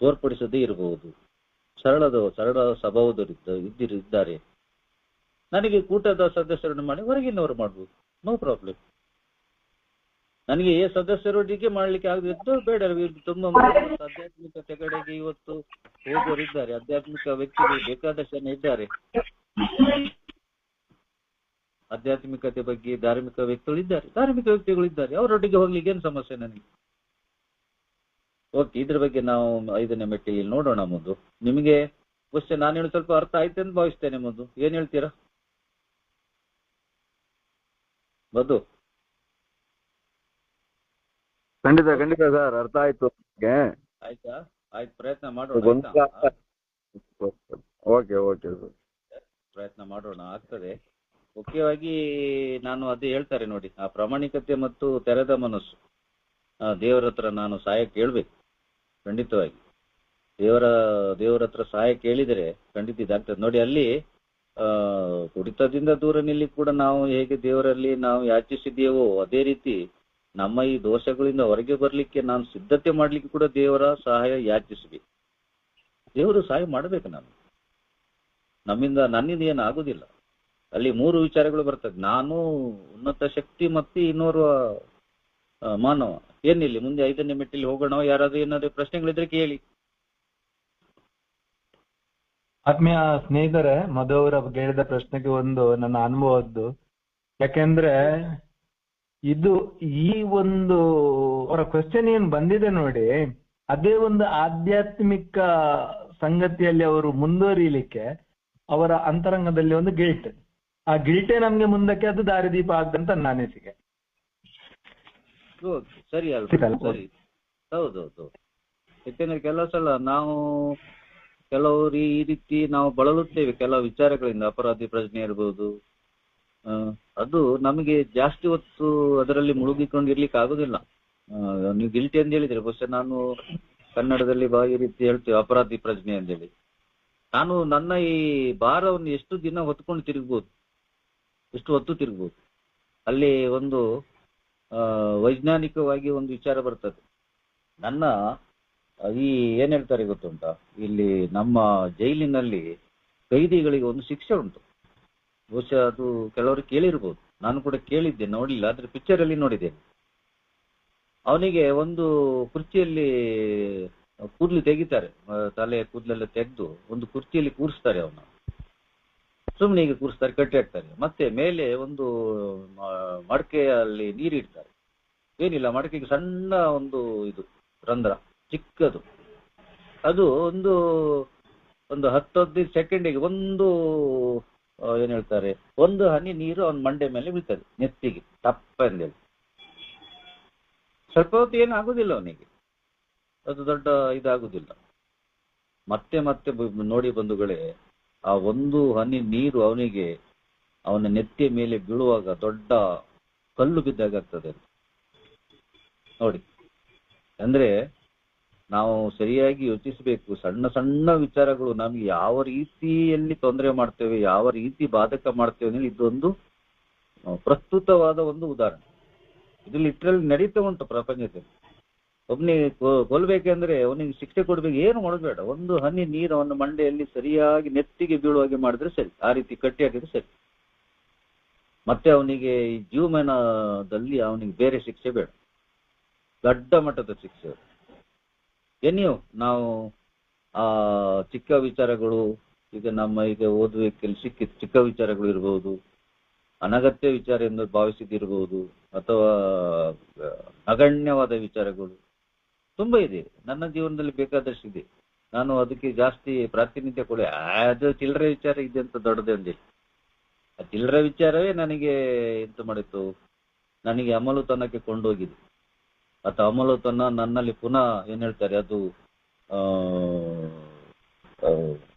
[SPEAKER 2] ತೋರ್ಪಡಿಸದೇ ಇರಬಹುದು, ಸರಳ ಸ್ವಭಾವದವರು ಇದ್ದಾರೆ. ನನಗೆ ಕೂಟದ ಸದಸ್ಯರನ್ನು ಮಾಡಿ ಹೊರಗಿನವರು ಮಾಡ್ಬೋದು, ನೋ ಪ್ರಾಬ್ಲಮ್. ನನಗೆ ಸದಸ್ಯರೊಟ್ಟಿಗೆ ಮಾಡ್ಲಿಕ್ಕೆ ಆಗದಿತ್ತು ಬೇಡ. ತುಂಬಾ ಆಧ್ಯಾತ್ಮಿಕತೆ ಕಡೆಗೆ ಇವತ್ತು ಹೋಗೋರಿದ್ದಾರೆ, ಆಧ್ಯಾತ್ಮಿಕ ವ್ಯಕ್ತಿಗಳು ಬೇಕಾದಷ್ಟು ಜನ ಇದ್ದಾರೆ. ಆಧ್ಯಾತ್ಮಿಕತೆ ಬಗ್ಗೆ ಧಾರ್ಮಿಕ ವ್ಯಕ್ತಿಗಳು ಇದ್ದಾರೆ, ಅವರೊಟ್ಟಿಗೆ ಹೋಗ್ಲಿಕ್ಕೆ ಏನು ಸಮಸ್ಯೆ ನನಗೆ? ಓಕೆ, ಇದ್ರ ಬಗ್ಗೆ ನಾವು 5ನೇ ಮೆಟ್ಟಿಲಿ ನೋಡೋಣ. ಮೊದಲು ನಿಮಗೆ ಕ್ವಶನ್ ನಾನು ಹೇಳಿ ಸ್ವಲ್ಪ ಅರ್ಥ ಆಯ್ತು ಅಂತ ಭಾವಿಸ್ತೇನೆ. ಮೊದಲು ಏನ್ ಹೇಳ್ತೀರಾ ಮಧು?
[SPEAKER 3] ಖಂಡಿತ ಸರ್, ಅರ್ಥ ಆಯ್ತು.
[SPEAKER 2] ಆಯ್ತಾ? ಆಯ್ತು, ಪ್ರಯತ್ನ ಮಾಡೋಣ.
[SPEAKER 3] ಓಕೆ ಸರ್,
[SPEAKER 2] ಪ್ರಯತ್ನ ಮಾಡೋಣ, ಆಗ್ತದೆ. ಮುಖ್ಯವಾಗಿ ನಾನು ಅದೇ ಹೇಳ್ತಾರೆ ನೋಡಿ, ಆ ಪ್ರಾಮಾಣಿಕತೆ ಮತ್ತು ತೆರೆದ ಮನಸ್ಸು. ದೇವರ ಹತ್ರ ನಾನು ಸಹಾಯ ಕೇಳ್ಬೇಕು, ಖಂಡಿತವಾಗಿ ದೇವರ ಹತ್ರ ಸಹಾಯ ಕೇಳಿದರೆ ಖಂಡಿತ ಇದಾಗ್ತದೆ. ನೋಡಿ, ಅಲ್ಲಿ ಕುಡಿತದಿಂದ ದೂರ ನಿಲ್ಲಿ ಕೂಡ ನಾವು ಹೇಗೆ ದೇವರಲ್ಲಿ ನಾವು ಯಾಚಿಸಿದೆಯವೋ ಅದೇ ರೀತಿ ನಮ್ಮ ಈ ದೋಷಗಳಿಂದ ಹೊರಗೆ ಬರ್ಲಿಕ್ಕೆ ನಾನು ಸಿದ್ಧತೆ ಮಾಡ್ಲಿಕ್ಕೆ ಕೂಡ ದೇವರ ಸಹಾಯ ಯಾಚಿಸ್ಬೇಕು. ದೇವರು ಸಹಾಯ ಮಾಡ್ಬೇಕು. ನನ್ನಿಂದ ಏನು ಆಗುದಿಲ್ಲ. ಅಲ್ಲಿ 3 ವಿಚಾರಗಳು ಬರ್ತದೆ. ನಾನು, ಉನ್ನತ ಶಕ್ತಿ ಮತ್ತು ಇನ್ನೋರ್ವ ಮಾನವ. ಏನಿಲ್ಲ, ಮುಂದೆ 5ನೇ ಮೆಟ್ಟಿಲಿ ಹೋಗೋಣ. ಏನಾದ್ರು ಪ್ರಶ್ನೆಗಳಿದ್ರೆ ಕೇಳಿ.
[SPEAKER 4] ಆತ್ಮೀಯ ಸ್ನೇಹಿತರೆ, ಮಧು ಅವರ ಕೇಳಿದ ಪ್ರಶ್ನೆಗೆ ಒಂದು ನನ್ನ ಅನುಭವದ್ದು. ಯಾಕೆಂದ್ರೆ ಇದು ಈ ಒಂದು ಅವರ ಕ್ವೆಶ್ಚನ್ ಏನ್ ಬಂದಿದೆ ನೋಡಿ, ಅದೇ ಒಂದು ಆಧ್ಯಾತ್ಮಿಕ ಸಂಗತಿಯಲ್ಲಿ ಅವರು ಮುಂದುವರಿಯಲಿಕ್ಕೆ ಅವರ ಅಂತರಂಗದಲ್ಲಿ ಒಂದು ಗಿಲ್ಟ್. ಆ ಗಿಲ್ಟೇ ನಮ್ಗೆ ಮುಂದಕ್ಕೆ ಅದು ದಾರಿದೀಪ ಆಗದಂತ ನನ್ನ ಅನಿಸಿಕೆ.
[SPEAKER 2] ಸರಿ ಅಲ್ವಾ? ಸರಿ, ಹೌದೌದು. ಯಾಕೆಂದ್ರೆ ಕೆಲವು ಸಲ ಕೆಲವರು ಈ ರೀತಿ ನಾವು ಬಳಲುತ್ತೇವೆ ಕೆಲವು ವಿಚಾರಗಳಿಂದ. ಅಪರಾಧಿ ಪ್ರಜ್ಞೆ ಇರ್ಬೋದು, ಅದು ನಮಗೆ ಜಾಸ್ತಿ ಹೊತ್ತು ಅದರಲ್ಲಿ ಮುಳುಗಿಕೊಂಡಿರ್ಲಿಕ್ಕೆ ಆಗುದಿಲ್ಲ. ನೀವು ಗಿಲ್ಟಿ ಅಂತ ಹೇಳಿದ್ರೆ ಬಹುಶಃ ನಾನು ಕನ್ನಡದಲ್ಲಿ ಈ ರೀತಿ ಹೇಳ್ತೇವೆ, ಅಪರಾಧಿ ಪ್ರಜ್ಞೆ ಅಂತೇಳಿ. ನಾನು ನನ್ನ ಈ ಭಾರವನ್ನು ಎಷ್ಟು ದಿನ ಹೊತ್ಕೊಂಡು ತಿರುಗ್ಬೋದು, ಎಷ್ಟು ಹೊತ್ತು ತಿರುಗ್ಬೋದು. ಅಲ್ಲಿ ಒಂದು ವೈಜ್ಞಾನಿಕವಾಗಿ ಒಂದು ವಿಚಾರ ಬರ್ತದೆ. ನನ್ನ ಈ ಏನ್ ಹೇಳ್ತಾರೆ ಗೊತ್ತುಂಟಾ, ಇಲ್ಲಿ ನಮ್ಮ ಜೈಲಿನಲ್ಲಿ ಕೈದಿಗಳಿಗೆ ಒಂದು ಶಿಕ್ಷೆ ಉಂಟು. ಬಹುಶಃ ಅದು ಕೆಲವರು ಕೇಳಿರ್ಬೋದು, ನಾನು ಕೂಡ ಕೇಳಿದ್ದೆ, ನೋಡ್ಲಿಲ್ಲ, ಆದ್ರೆ ಪಿಕ್ಚರ್ ಅಲ್ಲಿ ನೋಡಿದ್ದೇನೆ. ಅವನಿಗೆ ಒಂದು ಕುರ್ಚಿಯಲ್ಲಿ ಕೂದಲು ತೆಗಿತಾರೆ, ತಲೆ ಕೂದಲೆಲ್ಲ ತೆಗೆದು ಒಂದು ಕುರ್ಚಿಯಲ್ಲಿ ಕೂರಿಸ್ತಾರೆ. ಅವನ ಸುಮ್ಮನೆ ಹೀಗೆ ಕೂರಿಸ್ತಾರೆ, ಕಟ್ಟಿ ಹಾಕ್ತಾರೆ. ಮತ್ತೆ ಮೇಲೆ ಒಂದು ಮಡಕೆಯಲ್ಲಿ ನೀರಿಡ್ತಾರೆ. ಏನಿಲ್ಲ, ಮಡಕೆಗೆ ಸಣ್ಣ ಒಂದು ಇದು ರಂಧ್ರ, ಚಿಕ್ಕದು. ಅದು ಒಂದು 10-15 ಸೆಕೆಂಡಿಗೆ ಏನ್ ಹೇಳ್ತಾರೆ, ಒಂದು ಹನಿ ನೀರು ಅವನ ಮಂಡೆ ಮೇಲೆ ಬೀಳ್ತದೆ, ನೆತ್ತಿಗೆ ತಪ್ಪ ಎಂದೇಳಿ. ಸ್ವಲ್ಪ ಹೊತ್ತು ಏನು ಆಗುದಿಲ್ಲ ಅವನಿಗೆ, ಅದು ದೊಡ್ಡ ಇದಾಗುದಿಲ್ಲ. ಮತ್ತೆ ನೋಡಿ ಬಂಧುಗಳೇ, ಆ ಒಂದು ಹನಿ ನೀರು ಅವನ ನೆತ್ತಿಯ ಮೇಲೆ ಬೀಳುವಾಗ ದೊಡ್ಡ ಕಲ್ಲು ಬಿದ್ದಾಗ ಆಗ್ತದೆ ನೋಡಿ. ಅಂದ್ರೆ ನಾವು ಸರಿಯಾಗಿ ಯೋಚಿಸಬೇಕು. ಸಣ್ಣ ಸಣ್ಣ ವಿಚಾರಗಳು ನಮ್ಗೆ ಯಾವ ರೀತಿಯಲ್ಲಿ ತೊಂದರೆ ಮಾಡ್ತೇವೆ, ಯಾವ ರೀತಿ ಬಾಧಕ ಮಾಡ್ತೇವೆ ಅಂದ್ರೆ ಇದೊಂದು ಪ್ರಸ್ತುತವಾದ ಒಂದು ಉದಾಹರಣೆ. ಇದು ಲಿಟ್ರಲ್ ನಡೀತಾ ಉಂಟು ಪ್ರಪಂಚದಲ್ಲಿ. ಒಬ್ಬನಿಗೆ ಕೊಲ್ಬೇಕಂದ್ರೆ ಅವನಿಗೆ ಶಿಕ್ಷೆ ಕೊಡ್ಬೇಕು, ಏನು ಮಾಡಬೇಡ, ಒಂದು ಹನಿ ನೀರು ಅವನ ಮಂಡೆಯಲ್ಲಿ ಸರಿಯಾಗಿ ನೆತ್ತಿಗೆ ಬೀಳುವಾಗೆ ಮಾಡಿದ್ರೆ ಸರಿ, ಆ ರೀತಿ ಕಟ್ಟಿ ಹಾಕಿದ್ರೆ ಸರಿ. ಮತ್ತೆ ಅವನಿಗೆ ಈ ಜೀವಮಾನದಲ್ಲಿ ಅವನಿಗೆ ಬೇರೆ ಶಿಕ್ಷೆ ಬೇಡ, ದೊಡ್ಡ ಮಟ್ಟದ ಶಿಕ್ಷೆ. ಏನಿಯೋ ನಾವು ಆ ಚಿಕ್ಕ ವಿಚಾರಗಳು, ಈಗ ಓದುವಿಕೆಯಲ್ಲಿ ಚಿಕ್ಕ ವಿಚಾರಗಳು ಇರ್ಬೋದು, ಅನಗತ್ಯ ವಿಚಾರ ಎಂದು ಭಾವಿಸಿದಿರ್ಬೋದು, ಅಥವಾ ನಗಣ್ಯವಾದ ವಿಚಾರಗಳು ತುಂಬಾ ಇದೆ. ನನ್ನ ಜೀವನದಲ್ಲಿ ಬೇಕಾದಷ್ಟಿದೆ. ನಾನು ಅದಕ್ಕೆ ಜಾಸ್ತಿ ಪ್ರಾತಿನಿಧ್ಯ ಕೊಡಿ. ಅದು ಚಿಲ್ಲರೆ ವಿಚಾರ ಇದೆ ಅಂತ ದೊಡ್ಡದೇ ಅಂದಿಲ್ಲ. ಆ ಚಿಲ್ಲರೆ ವಿಚಾರವೇ ನನಗೆ ಎಂತ ಮಾಡಿತ್ತು, ನನಗೆ ಅಮಲುತನಕ್ಕೆ ಕೊಂಡೋಗಿದೆ. ಅಥವಾ ಅಮಲುತನ ನನ್ನಲ್ಲಿ ಪುನಃ ಏನ್ ಹೇಳ್ತಾರೆ ಅದು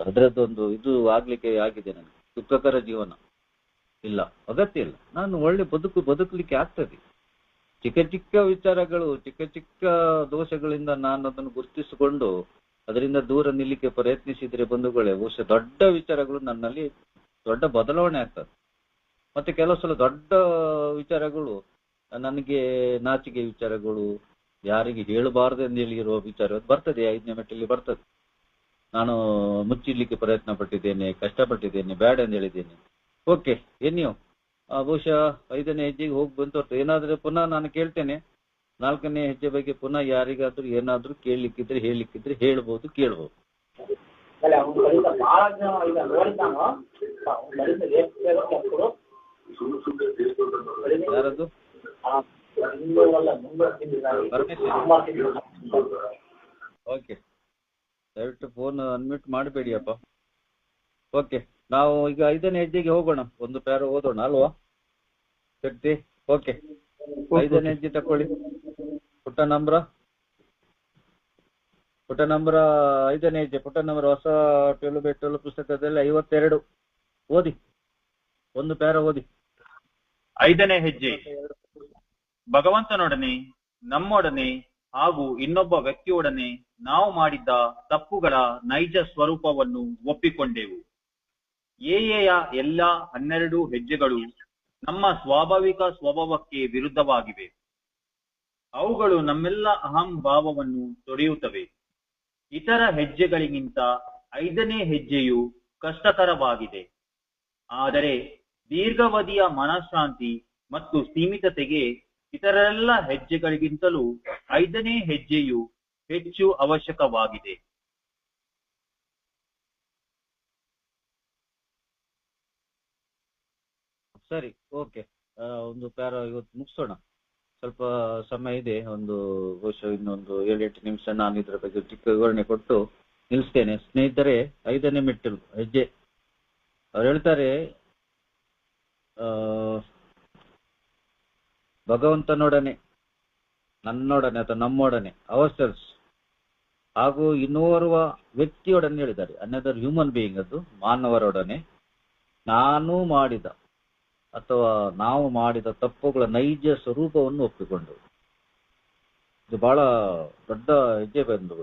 [SPEAKER 2] ಅದರದ್ದೊಂದು ಇದು ಆಗ್ಲಿಕ್ಕೆ ಆಗಿದೆ. ನನಗೆ ದುಃಖಕರ ಜೀವನ ಇಲ್ಲ, ಅಗತ್ಯ ಇಲ್ಲ. ನಾನು ಒಳ್ಳೆ ಬದುಕಲಿಕ್ಕೆ ಆಗ್ತದೆ. ಚಿಕ್ಕ ಚಿಕ್ಕ ವಿಚಾರಗಳು, ಚಿಕ್ಕ ಚಿಕ್ಕ ದೋಷಗಳಿಂದ ನಾನು ಅದನ್ನು ಗುರುತಿಸಿಕೊಂಡು ಅದರಿಂದ ದೂರ ನಿಲ್ಲಿಕ್ಕೆ ಪ್ರಯತ್ನಿಸಿದ್ರೆ ಬಂಧುಗಳೇ, ಬಹುಶಃ ದೊಡ್ಡ ವಿಚಾರಗಳು ನನ್ನಲ್ಲಿ ದೊಡ್ಡ ಬದಲಾವಣೆ ಆಗ್ತದೆ. ಮತ್ತೆ ಕೆಲವು ಸಲ ದೊಡ್ಡ ವಿಚಾರಗಳು ನನಗೆ ನಾಚಿಕೆ ವಿಚಾರಗಳು, ಯಾರಿಗೆ ಹೇಳಬಾರದು ಎಂದು ಹೇಳಿ ಇರುವ ವಿಚಾರ ಬರ್ತದೆ, 5ನೇ ಮೆಟ್ಟಲ್ಲಿ ಬರ್ತದೆ. ನಾನು ಮುಚ್ಚಿಡ್ಲಿಕ್ಕೆ ಪ್ರಯತ್ನ ಪಟ್ಟಿದ್ದೇನೆ, ಕಷ್ಟಪಟ್ಟಿದ್ದೇನೆ, ಬೇಡ ಎಂದು ಹೇಳಿದ್ದೇನೆ. ಓಕೆ, ನೀವು ಬಹುಶಃ 5ನೇ ಹೆಜ್ಜೆಗೆ ಹೋಗಿ ಬಂತು. ಏನಾದ್ರೆ ಪುನಃ ನಾನು ಕೇಳ್ತೇನೆ, 4ನೇ ಹೆಜ್ಜೆ ಬಗ್ಗೆ ಪುನಃ ಯಾರಿಗಾದ್ರೂ ಏನಾದ್ರೂ ಕೇಳಲಿಕ್ಕಿದ್ರೆ ಹೇಳಲಿಕ್ಕಿದ್ರೆ ಹೇಳ್ಬೋದು, ಕೇಳ್ಬೋದು. ಯಾರದು? ಓಕೆ, ದಯವಿಟ್ಟು ಫೋನ್ ಅನ್ಮ್ಯೂಟ್ ಮಾಡಬೇಡಿಯಪ್ಪ. ಓಕೆ, ನಾವು ಈಗ 5ನೇ ಹೆಜ್ಜೆಗೆ ಹೋಗೋಣ. ಒಂದು ಪ್ಯಾರ ಓದೋಣ ಅಲ್ವಾ ಶಕ್ತಿ? ಓಕೆ, 5ನೇ ಹೆಜ್ಜೆ ತಕೊಳ್ಳಿ. ಪುಟ ನಂಬರ 5ನೇ ಹೆಜ್ಜೆ, ಪುಟ ನಂಬರ್ ಹೊಸ 12 ಪುಸ್ತಕದಲ್ಲಿ 52. ಓದಿ, ಒಂದು ಪ್ಯಾರ ಓದಿ.
[SPEAKER 1] 5ನೇ ಹೆಜ್ಜೆ. ಭಗವಂತನೊಡನೆ, ನಮ್ಮೊಡನೆ ಹಾಗೂ ಇನ್ನೊಬ್ಬ ವ್ಯಕ್ತಿಯೊಡನೆ ನಾವು ಮಾಡಿದ್ದ ತಪ್ಪುಗಳ ನೈಜ ಸ್ವರೂಪವನ್ನು ಒಪ್ಪಿಕೊಂಡೆವು. ಏಯ ಎಲ್ಲಾ 12 ಹೆಜ್ಜೆಗಳು ನಮ್ಮ ಸ್ವಾಭಾವಿಕ ಸ್ವಭಾವಕ್ಕೆ ವಿರುದ್ಧವಾಗಿವೆ. ಅವುಗಳು ನಮ್ಮೆಲ್ಲ ಅಹಂ ಭಾವವನ್ನು ತೊರೆಯುತ್ತವೆ. ಇತರ ಹೆಜ್ಜೆಗಳಿಗಿಂತ 5ನೇ ಹೆಜ್ಜೆಯು ಕಷ್ಟಕರವಾಗಿದೆ. ಆದರೆ ದೀರ್ಘಾವಧಿಯ ಮನಃಶಾಂತಿ ಮತ್ತು ಸೀಮಿತತೆಗೆ ಇತರೆಲ್ಲ ಹೆಜ್ಜೆಗಳಿಗಿಂತಲೂ 5ನೇ ಹೆಜ್ಜೆಯು ಹೆಚ್ಚು ಅವಶ್ಯಕವಾಗಿದೆ.
[SPEAKER 2] ಸರಿ, ಓಕೆ. ಒಂದು ಪ್ಯಾರ ಇವತ್ತು ಮುಗಿಸೋಣ. ಸ್ವಲ್ಪ ಸಮಯ ಇದೆ, ಒಂದು ಬಹುಶಃ ಇನ್ನೊಂದು 7-8 ನಿಮಿಷ ನಾನು ಇದರ ಬಗ್ಗೆ ಚಿಕ್ಕ ವಿವರಣೆ ಕೊಟ್ಟು ನಿಲ್ಲಿಸ್ತೇನೆ. ಸ್ನೇಹಿತರೆ, 5ನೇ ಮೆಟ್ಟಿಲು ಹೆಜ್ಜೆ. ಅವ್ರು ಹೇಳ್ತಾರೆ, ಭಗವಂತನೊಡನೆ, ನನ್ನೊಡನೆ ಅಥವಾ ನಮ್ಮೊಡನೆ, ಅವರ್ಸೆಲ್ಸ್, ಹಾಗೂ ಇನ್ನೋರ್ವ ವ್ಯಕ್ತಿಯೊಡನೆ ಹೇಳಿದ್ದಾರೆ, ಅನದರ್ ಹ್ಯೂಮನ್ ಬೀಯಿಂಗ್, ಅದು ಮಾನವರೊಡನೆ ನಾನು ಮಾಡಿದ ಅಥವಾ ನಾವು ಮಾಡಿದ ತಪ್ಪುಗಳ ನೈಜ ಸ್ವರೂಪವನ್ನು ಒಪ್ಪಿಕೊಂಡು. ಇದು ಬಹಳ ದೊಡ್ಡ ಹೆಜ್ಜೆ ಬಂದು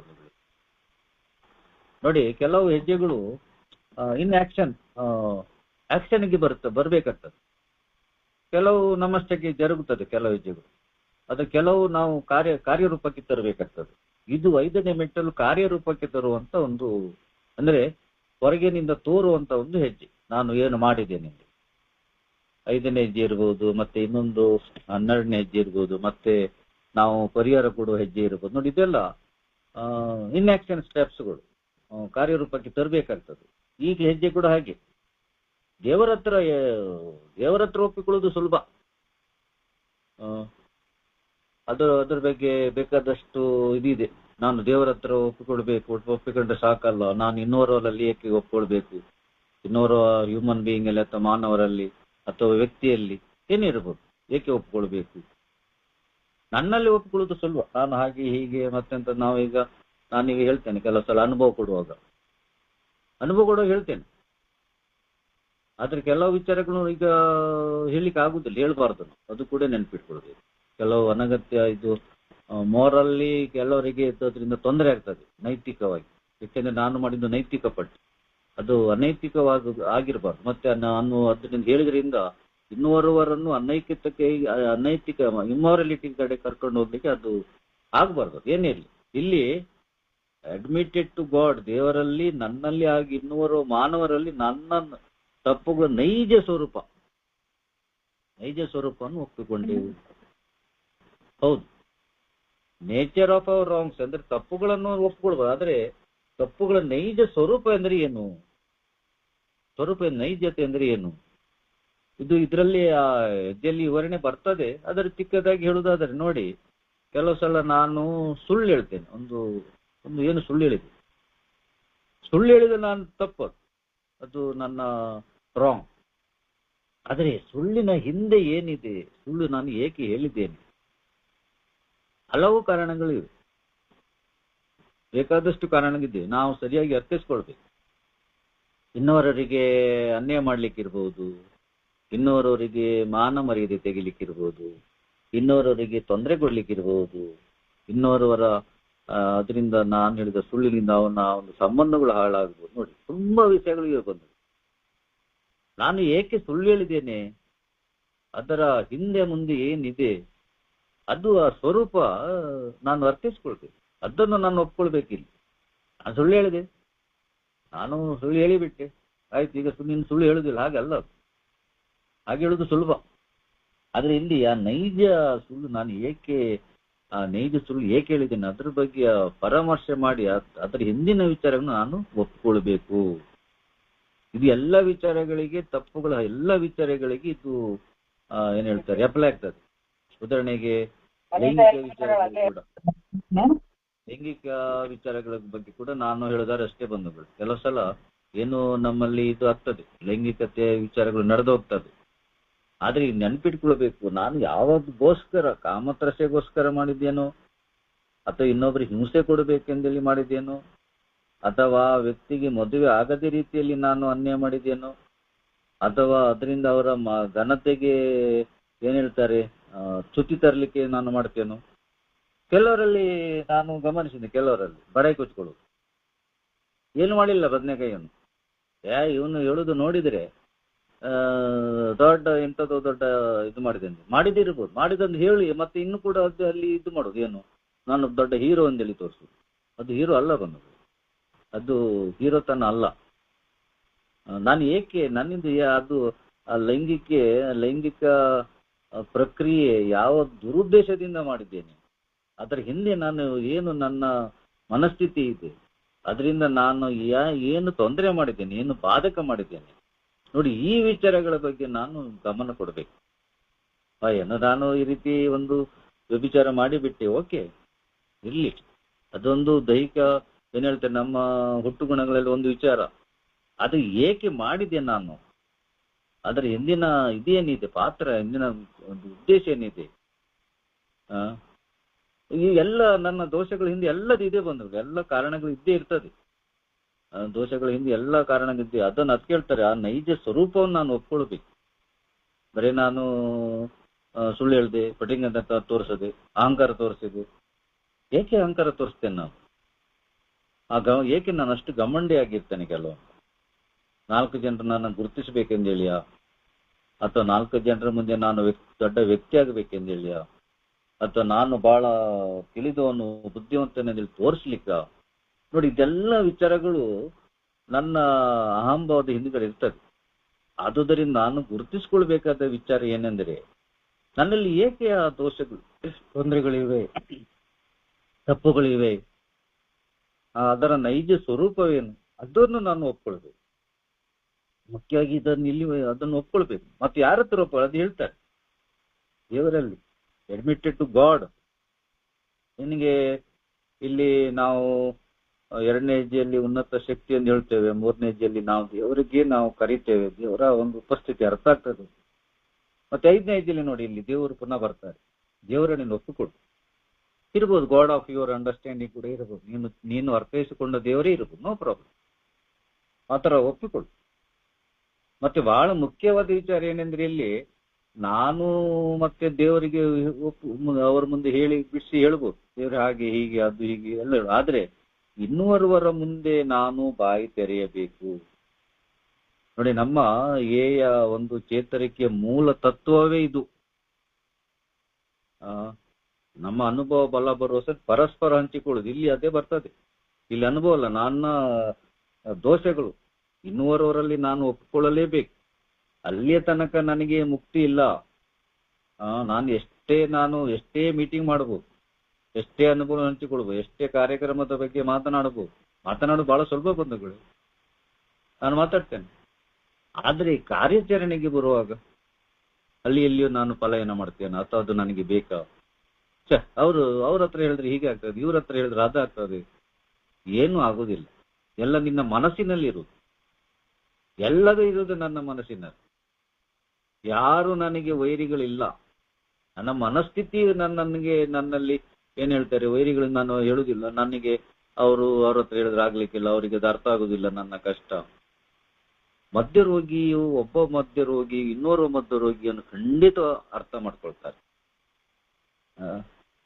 [SPEAKER 2] ನೋಡಿ. ಕೆಲವು ಹೆಜ್ಜೆಗಳು ಇನ್ ಆಕ್ಷನ್ಗೆ ಬರ್ಬೇಕಾಗ್ತದೆ. ಕೆಲವು ನಮ್ಮಷ್ಟಕ್ಕೆ ಜರುಗುತ್ತದೆ, ಕೆಲವು ಹೆಜ್ಜೆಗಳು. ಅದು ಕೆಲವು ನಾವು ಕಾರ್ಯರೂಪಕ್ಕೆ ತರಬೇಕಾಗ್ತದೆ. ಇದು 5ನೇ ಮೆಟ್ಟಲು ಕಾರ್ಯರೂಪಕ್ಕೆ ತರುವಂತ ಒಂದು, ಅಂದ್ರೆ ಹೊರಗಿನಿಂದ ತೋರುವಂತ ಒಂದು ಹೆಜ್ಜೆ. ನಾನು ಏನು ಮಾಡಿದ್ದೇನೆ 5ನೇ ಹೆಜ್ಜೆ ಇರ್ಬೋದು, ಮತ್ತೆ ಇನ್ನೊಂದು 12ನೇ ಹೆಜ್ಜೆ ಇರ್ಬೋದು, ಮತ್ತೆ ನಾವು ಪರಿಹಾರ ಕೊಡುವ ಹೆಜ್ಜೆ ಇರ್ಬೋದು. ನೋಡಿ, ಇದೆಲ್ಲ ಇನ್ ಆಕ್ಷನ್ ಸ್ಟೆಪ್ಸ್ಗಳು, ಕಾರ್ಯರೂಪಕ್ಕೆ ತರಬೇಕಾಗ್ತದೆ. ಈಗ ಹೆಜ್ಜೆ ಕೂಡ ಹಾಗೆ. ದೇವರ ಹತ್ರ ಒಪ್ಪಿಕೊಳ್ಳೋದು ಸುಲಭ. ಅದ್ರ ಬಗ್ಗೆ ಬೇಕಾದಷ್ಟು ಇದಿದೆ. ನಾನು ದೇವರ ಹತ್ರ ಒಪ್ಪಿಕೊಂಡ್ರೆ ಸಾಕಲ್ಲ, ನಾನು ಇನ್ನೋರಲ್ಲಿ ಏಕೆ ಒಪ್ಕೊಳ್ಬೇಕು? ಇನ್ನೋರ ಹ್ಯೂಮನ್ ಬೀಯಿಂಗ್ ಅಲ್ಲಿ ಅಥವಾ ಮಾನವರಲ್ಲಿ ಅಥವಾ ವ್ಯಕ್ತಿಯಲ್ಲಿ ಏನಿರ್ಬೋದು, ಏಕೆ ಒಪ್ಕೊಳ್ಬೇಕು? ನನ್ನಲ್ಲಿ ಒಪ್ಕೊಳ್ಳೋದು ಸುಲಭ. ನಾನು ಹಾಗೆ ಹೀಗೆ ಮತ್ತೆಂತ ನಾನೀಗ ಹೇಳ್ತೇನೆ, ಕೆಲವು ಸಲ ಅನುಭವ ಕೊಡುವಾಗ ಹೇಳ್ತೇನೆ. ಆದ್ರೆ ಕೆಲವು ವಿಚಾರಗಳು ಈಗ ಹೇಳಿಕ್ಕೆ ಆಗುದಿಲ್ಲ, ಹೇಳ್ಬಾರ್ದು. ಅದು ಕೂಡ ನೆನ್ಪಿಟ್ಕೊಳ್ಬೇಕು. ಕೆಲವು ಅನಗತ್ಯ ಇದು ಮೋರಲ್ಲಿ ಕೆಲವರಿಗೆ ಅದರಿಂದ ತೊಂದರೆ ಆಗ್ತದೆ ನೈತಿಕವಾಗಿ. ಯಾಕೆಂದ್ರೆ ನಾನು ಮಾಡಿದ್ದು ನೈತಿಕ ಪಟ್ಟಿ, ಅದು ಆಗಿರಬಾರ್ದು. ಮತ್ತೆ ನಾನು ಅದರಿಂದ ಹೇಳಿದ್ರಿಂದ ಇನ್ನೋರ್ವರನ್ನು ಅನೈತಿಕ ಇಮ್ಮಾರಲಿಟಿ ಕಡೆ ಕರ್ಕೊಂಡು ಹೋಗ್ಲಿಕ್ಕೆ ಅದು ಆಗ್ಬಾರ್ದು. ಏನೇ ಇರಲಿ, ಇಲ್ಲಿ ಅಡ್ಮಿಟೆಡ್ ಟು ಗಾಡ್, ದೇವರಲ್ಲಿ, ನನ್ನಲ್ಲಿ ಆಗಿ ಇನ್ನೋರು ಮಾನವರಲ್ಲಿ ನನ್ನ ತಪ್ಪುಗಳ ನೈಜ ಸ್ವರೂಪವನ್ನು ಒಪ್ಪಿಕೊಂಡೆವು. ಹೌದು, ನೇಚರ್ ಆಫ್ ಅವರ್ ರಾಂಗ್ಸ್ ಅಂದ್ರೆ ತಪ್ಪುಗಳನ್ನು ಒಪ್ಕೊಳ್ಬೋದು. ಆದ್ರೆ ತಪ್ಪುಗಳ ನೈಜ ಸ್ವರೂಪ ಅಂದ್ರೆ ಏನು? ನೈಜತೆ ಅಂದ್ರೆ ಏನು? ಇದರಲ್ಲಿ ಆ ಹೆಜ್ಜೆಯಲ್ಲಿ ವಿವರಣೆ ಬರ್ತದೆ. ಅದರ ಚಿಕ್ಕದಾಗಿ ಹೇಳುವುದಾದ್ರೆ ನೋಡಿ, ಕೆಲವು ಸಲ ನಾನು ಸುಳ್ಳು ಹೇಳ್ತೇನೆ. ಒಂದು ಏನು ಸುಳ್ಳು ಹೇಳಿದೆ, ಸುಳ್ಳು ಹೇಳಿದ್ರೆ ನಾನು ತಪ್ಪು, ಅದು ನನ್ನ ರಾಂಗ್. ಆದರೆ ಸುಳ್ಳಿನ ಹಿಂದೆ ಏನಿದೆ, ಸುಳ್ಳು ನಾನು ಏಕೆ ಹೇಳಿದ್ದೇನೆ, ಹಲವು ಕಾರಣಗಳಿವೆ, ಬೇಕಾದಷ್ಟು ಕಾರಣಗಳಿದೆ. ನಾವು ಸರಿಯಾಗಿ ಅರ್ಥೈಸ್ಕೊಳ್ಬೇಕು. ಇನ್ನವರವರಿಗೆ ಅನ್ಯಾಯ ಮಾಡ್ಲಿಕ್ಕಿರ್ಬೋದು, ಇನ್ನವರವರಿಗೆ ಮಾನ ಮರ್ಯಾದೆ ತೆಗಿಲಿಕ್ಕಿರ್ಬೋದು, ಇನ್ನವರವರಿಗೆ ತೊಂದರೆ ಕೊಡ್ಲಿಕ್ಕಿರ್ಬೋದು, ಇನ್ನವರವರ ಅದರಿಂದ ನಾನು ಹೇಳಿದ ಸುಳ್ಳಿನಿಂದ ಅವನ ಒಂದು ಸಂಬಂಧಗಳು ಹಾಳಾಗ್ಬೋದು. ನೋಡಿ, ತುಂಬಾ ವಿಷಯಗಳಿಗೆ ಬಂದು ನಾನು ಏಕೆ ಸುಳ್ಳು ಹೇಳಿದ್ದೇನೆ, ಅದರ ಹಿಂದೆ ಮುಂದೆ ಏನಿದೆ, ಅದು ಆ ಸ್ವರೂಪ ನಾನು ಅರ್ಥೈಸ್ಕೊಳ್ಬೇಕು. ಅದನ್ನು ನಾನು ಒಪ್ಕೊಳ್ಬೇಕಿಲ್ಲ. ನಾನು ಸುಳ್ಳು ಹೇಳಿದೆ, ನಾನು ಸುಳ್ಳು ಹೇಳಿಬಿಟ್ಟೆ, ಆಯ್ತು, ಈಗ ನೀನು ಸುಳ್ಳು ಹೇಳುದಿಲ್ಲ, ಹಾಗಲ್ಲ. ಹಾಗೆ ಹೇಳುದು ಸುಲಭ. ಆದ್ರೆ ಇಲ್ಲಿ ಆ ನೈಜ ಸುಳ್ಳು ನಾನು ಏಕೆ, ಆ ನೈಜ ಸುಳ್ಳು ಏಕೆ ಹೇಳಿದ್ದೇನೆ ಅದ್ರ ಬಗ್ಗೆ ಪರಾಮರ್ಶೆ ಮಾಡಿ ಅದರ ಹಿಂದಿನ ವಿಚಾರವನ್ನು ನಾನು ಒಪ್ಕೊಳ್ಬೇಕು. ಇದು ಎಲ್ಲ ವಿಚಾರಗಳಿಗೆ, ತಪ್ಪುಗಳ ಎಲ್ಲ ವಿಚಾರಗಳಿಗೆ ಇದು ಏನ್ ಹೇಳ್ತಾರೆ ಅಪ್ಲೈ ಆಗ್ತದೆ. ಉದಾಹರಣೆಗೆ ಲೈಂಗಿಕ ವಿಚಾರಗಳು ಕೂಡ, ಲೈಂಗಿಕ ವಿಚಾರಗಳ ಬಗ್ಗೆ ಕೂಡ ನಾನು ಹೇಳಿದಾರೆ ಅಷ್ಟೇ ಬಂಧುಗಳು. ಕೆಲವು ಸಲ ಏನು ನಮ್ಮಲ್ಲಿ ಇದು ಆಗ್ತದೆ, ಲೈಂಗಿಕತೆ ವಿಚಾರಗಳು ನಡೆದೋಗ್ತದೆ. ಆದ್ರೆ ಈಗ ನೆನ್ಪಿಟ್ಕೊಳ್ಬೇಕು, ನಾನು ಯಾವಾಗಗೋಸ್ಕರ ಕಾಮತ್ರಸೆಗೋಸ್ಕರ ಮಾಡಿದ್ದೇನೋ, ಅಥವಾ ಇನ್ನೊಬ್ರಿಗೆ ಹಿಂಸೆ ಕೊಡಬೇಕೆಂದೇಳಿ ಮಾಡಿದ್ದೇನೋ, ಅಥವಾ ವ್ಯಕ್ತಿಗೆ ಮದುವೆ ಆಗದೇ ರೀತಿಯಲ್ಲಿ ನಾನು ಅನ್ಯಾಯ ಮಾಡಿದ್ದೇನೋ, ಅಥವಾ ಅದರಿಂದ ಅವರ ಘನತೆಗೆ ಏನ್ ಹೇಳ್ತಾರೆ ಚ್ಯುತಿ ತರಲಿಕ್ಕೆ ನಾನು ಮಾಡ್ತೇನೋ. ಕೆಲವರಲ್ಲಿ ನಾನು ಗಮನಿಸಿದೆ, ಕೆಲವರಲ್ಲಿ ಬಡಾಯಿ ಕೊಚ್ಕೊಳ್ಳೋದು, ಏನು ಮಾಡಿಲ್ಲ ಬದನೆಕಾಯಿಯನ್ನು. ಇವನು ಹೇಳುದು ನೋಡಿದ್ರೆ ದೊಡ್ಡ ಎಂಥದೋ ದೊಡ್ಡ ಇದು ಮಾಡಿದಿರ್ಬೋದು, ಮಾಡಿದಂದು ಹೇಳಿ ಮತ್ತೆ ಇನ್ನು ಕೂಡ ಅದು ಅಲ್ಲಿ ಇದು ಮಾಡೋದು, ಏನು ನಾನು ದೊಡ್ಡ ಹೀರೋ ಅಂತೇಳಿ ತೋರಿಸುದು. ಅದು ಹೀರೋ ಅಲ್ಲ ಬಂದು, ಅದು ಹೀರೋತನ ಅಲ್ಲ. ನಾನು ಏಕೆ ನನ್ನಿಂದ ಅದು ಲೈಂಗಿಕ ಪ್ರಕ್ರಿಯೆ ಯಾವ ದುರುದ್ದೇಶದಿಂದ ಮಾಡಿದ್ದೇನೆ, ಅದರ ಹಿಂದೆ ನಾನು ಏನು ನನ್ನ ಮನಸ್ಥಿತಿ ಇದೆ, ಅದರಿಂದ ನಾನು ಏನು ತೊಂದರೆ ಮಾಡಿದ್ದೇನೆ, ಏನು ಬಾಧಕ ಮಾಡಿದ್ದೇನೆ. ನೋಡಿ, ಈ ವಿಚಾರಗಳ ಬಗ್ಗೆ ನಾನು ಗಮನ ಕೊಡಬೇಕು. ಏನೋ ನಾನು ಈ ರೀತಿ ಒಂದು ವ್ಯಭಿಚಾರ ಮಾಡಿಬಿಟ್ಟೆ, ಓಕೆ ಇರ್ಲಿ, ಅದೊಂದು ದೈಹಿಕ ಏನ್ ಹೇಳ್ತೇನೆ ನಮ್ಮ ಹುಟ್ಟುಗುಣಗಳಲ್ಲಿ ಒಂದು ವಿಚಾರ. ಅದು ಏಕೆ ಮಾಡಿದೆ ನಾನು, ಅದರ ಹಿಂದಿನ ಇದೇನಿದೆ ಪಾತ್ರ, ಹಿಂದಿನ ಒಂದು ಉದ್ದೇಶ ಏನಿದೆ, ಈ ಎಲ್ಲ ನನ್ನ ದೋಷಗಳ ಹಿಂದೆ ಎಲ್ಲದು ಇದೆ ಬಂದವರು, ಎಲ್ಲ ಕಾರಣಗಳು ಇದ್ದೇ ಇರ್ತದೆ. ದೋಷಗಳ ಹಿಂದೆ ಎಲ್ಲ ಕಾರಣಗಳಿದ್ದೆ, ಅದನ್ನು ಅದು ಕೇಳ್ತಾರೆ. ಆ ನೈಜ ಸ್ವರೂಪವನ್ನು ನಾನು ಒಪ್ಕೊಳ್ಬೇಕು. ಬರೀ ನಾನು ಸುಳ್ಳು ಹೇಳ್ದೆ, ಪಟಿಂಗ್ ಅಂತ ತೋರಿಸದೆ, ಅಹಂಕಾರ ತೋರಿಸಿದೆ. ಏಕೆ ಅಹಂಕಾರ ತೋರಿಸ್ತೇನೆ ನಾನು? ಏಕೆ ನಾನು ಅಷ್ಟು ಗಮಂಡಿ ಆಗಿರ್ತೇನೆ? ಕೆಲವು 4 ಜನರು ನಾನು ಗುರುತಿಸ್ಬೇಕೆಂದೇಳಿಯ, ಅಥವಾ 4 ಜನರ ಮುಂದೆ ನಾನು ದೊಡ್ಡ ವ್ಯಕ್ತಿ ಆಗಬೇಕೆಂದೇಳಿಯ, ಅಥವಾ ನಾನು ಬಹಳ ತಿಳಿದವನು ಬುದ್ಧಿವಂತನೆಂದೇಳಿ ತೋರಿಸ್ಲಿಕ್ಕ? ನೋಡಿ, ಇದೆಲ್ಲ ವಿಚಾರಗಳು ನನ್ನ ಅಹಂಭಾವದ ಹಿಂದುಗಡೆ ಇರ್ತದೆ. ಆದುದರಿಂದ ನಾನು ಗುರುತಿಸ್ಕೊಳ್ಬೇಕಾದ ವಿಚಾರ ಏನೆಂದರೆ, ನನ್ನಲ್ಲಿ ಏಕೆ ಆ ದೋಷಗಳು, ತೊಂದರೆಗಳಿವೆ, ತಪ್ಪುಗಳಿವೆ, ಅದರ ನೈಜ ಸ್ವರೂಪವೇನು, ಅದನ್ನು ನಾನು ಒಪ್ಕೊಳ್ಬೇಕು. ಮುಖ್ಯವಾಗಿ ಅದನ್ನು ಒಪ್ಕೊಳ್ಬೇಕು. ಮತ್ತೆ ಯಾರ ಹತ್ರ ಅದು ಹೇಳ್ತಾರೆ, ದೇವರಲ್ಲಿ, ಅಡ್ಮಿಟೆಡ್ ಟು ಗಾಡ್. ನಿನಗೆ ಇಲ್ಲಿ ನಾವು 2ನೇ ಹೆಜ್ಜೆಯಲ್ಲಿ ಉನ್ನತ ಶಕ್ತಿ ಎಂದು ಹೇಳ್ತೇವೆ, 3ನೇ ಹೆಜ್ಜೆಯಲ್ಲಿ ನಾವು ದೇವರಿಗೆ ನಾವು ಕರೀತೇವೆ, ದೇವರ ಒಂದು ಉಪಸ್ಥಿತಿ ಅರ್ಥ ಆಗ್ತದೆ. ಮತ್ತೆ 5ನೇ ಹೆಜ್ಜೆಯಲ್ಲಿ ನೋಡಿ, ಇಲ್ಲಿ ದೇವರು ಪುನಃ ಬರ್ತಾರೆ, ದೇವರ ನೀನು ಒಪ್ಪಿಕೊಡು. ಇರ್ಬೋದು, ಗಾಡ್ ಆಫ್ ಯುವರ್ ಅಂಡರ್ಸ್ಟ್ಯಾಂಡಿಂಗ್ ಕೂಡ ಇರಬಹುದು, ನೀನು ಅರ್ಥೈಸಿಕೊಂಡ ದೇವರೇ ಇರಬಹುದು, ನೋ ಪ್ರಾಬ್ಲಮ್. ಆ ಥರ ಒಪ್ಪಿಕೊಡು. ಮತ್ತೆ ಬಹಳ ಮುಖ್ಯವಾದ ವಿಚಾರ ಏನೆಂದ್ರೆ, ಇಲ್ಲಿ ನಾನು ಮತ್ತೆ ದೇವರಿಗೆ ಅವರ ಮುಂದೆ ಬಿಡಿಸಿ ಹೇಳ್ಬೋದು, ದೇವ್ರ ಹಾಗೆ ಹೀಗೆ ಅದು ಹೀಗೆ ಎಲ್ಲ. ಆದ್ರೆ ಇನ್ನುವರವರ ಮುಂದೆ ನಾನು ಬಾಯಿ ತೆರೆಯಬೇಕು. ನೋಡಿ, ನಮ್ಮ ಒಂದು ಚೇತರಿಕೆಯ ಮೂಲ ತತ್ವವೇ ಇದು. ನಮ್ಮ ಅನುಭವ ಬಲ ಭರವಸೆ ಪರಸ್ಪರ ಹಂಚಿಕೊಳ್ಳುದು, ಇಲ್ಲಿ ಅದೇ ಬರ್ತದೆ. ಇಲ್ಲಿ ಅನುಭವ ಅಲ್ಲ, ನನ್ನ ದೋಷಗಳು ಇನ್ನುವರವರಲ್ಲಿ ನಾನು ಒಪ್ಪಿಕೊಳ್ಳಲೇಬೇಕು. ಅಲ್ಲಿಯ ತನಕ ನನಗೆ ಮುಕ್ತಿ ಇಲ್ಲ. ನಾನು ಎಷ್ಟೇ ಮೀಟಿಂಗ್ ಮಾಡಬಹುದು, ಎಷ್ಟೇ ಅನುಭವ ಹಂಚಿಕೊಳ್ಬಹುದು, ಎಷ್ಟೇ ಕಾರ್ಯಕ್ರಮದ ಬಗ್ಗೆ ಮಾತನಾಡೋದು ಬಹಳ ಸ್ವಲ್ಪ ಬಂಧುಗಳು, ನಾನು ಮಾತಾಡ್ತೇನೆ. ಆದ್ರೆ ಕಾರ್ಯಾಚರಣೆಗೆ ಬರುವಾಗ ಅಲ್ಲಿ ಎಲ್ಲಿಯೂ ನಾನು ಪಲಾಯನ ಮಾಡ್ತೇನೆ, ಅಥವಾ ಅದು ನನಗೆ ಬೇಕಾ? ಅವ್ರ ಹತ್ರ ಹೇಳಿದ್ರೆ ಹೀಗೆ ಆಗ್ತದೆ, ಇವ್ರ ಹತ್ರ ಹೇಳಿದ್ರೆ ಅದಾಗ್ತದೆ. ಏನೂ ಆಗುದಿಲ್ಲ. ಎಲ್ಲ ನಿನ್ನ ಮನಸ್ಸಿನಲ್ಲಿರುವುದು. ಎಲ್ಲದೂ ಇರುವುದು ನನ್ನ ಮನಸ್ಸಿನಲ್ಲಿ. ಯಾರು ನನಗೆ ವೈರಿಗಳಿಲ್ಲ. ನನ್ನ ಮನಸ್ಥಿತಿ ನನ್ನಲ್ಲಿ ಏನ್ ಹೇಳ್ತಾರೆ, ವೈರಿಗಳು ನಾನು ಹೇಳುದಿಲ್ಲ. ನನಗೆ ಅವ್ರ ಹತ್ರ ಹೇಳಿದ್ರೆ ಆಗ್ಲಿಕ್ಕಿಲ್ಲ, ಅವರಿಗೆ ಅದು ಅರ್ಥ ಆಗುದಿಲ್ಲ ನನ್ನ ಕಷ್ಟ. ಮಧ್ಯರೋಗಿಯು ಒಬ್ಬ ಮಧ್ಯರೋಗಿ ಇನ್ನೋರ್ವ ಮಧ್ಯರೋಗಿಯನ್ನು ಖಂಡಿತ ಅರ್ಥ ಮಾಡ್ಕೊಳ್ತಾರೆ.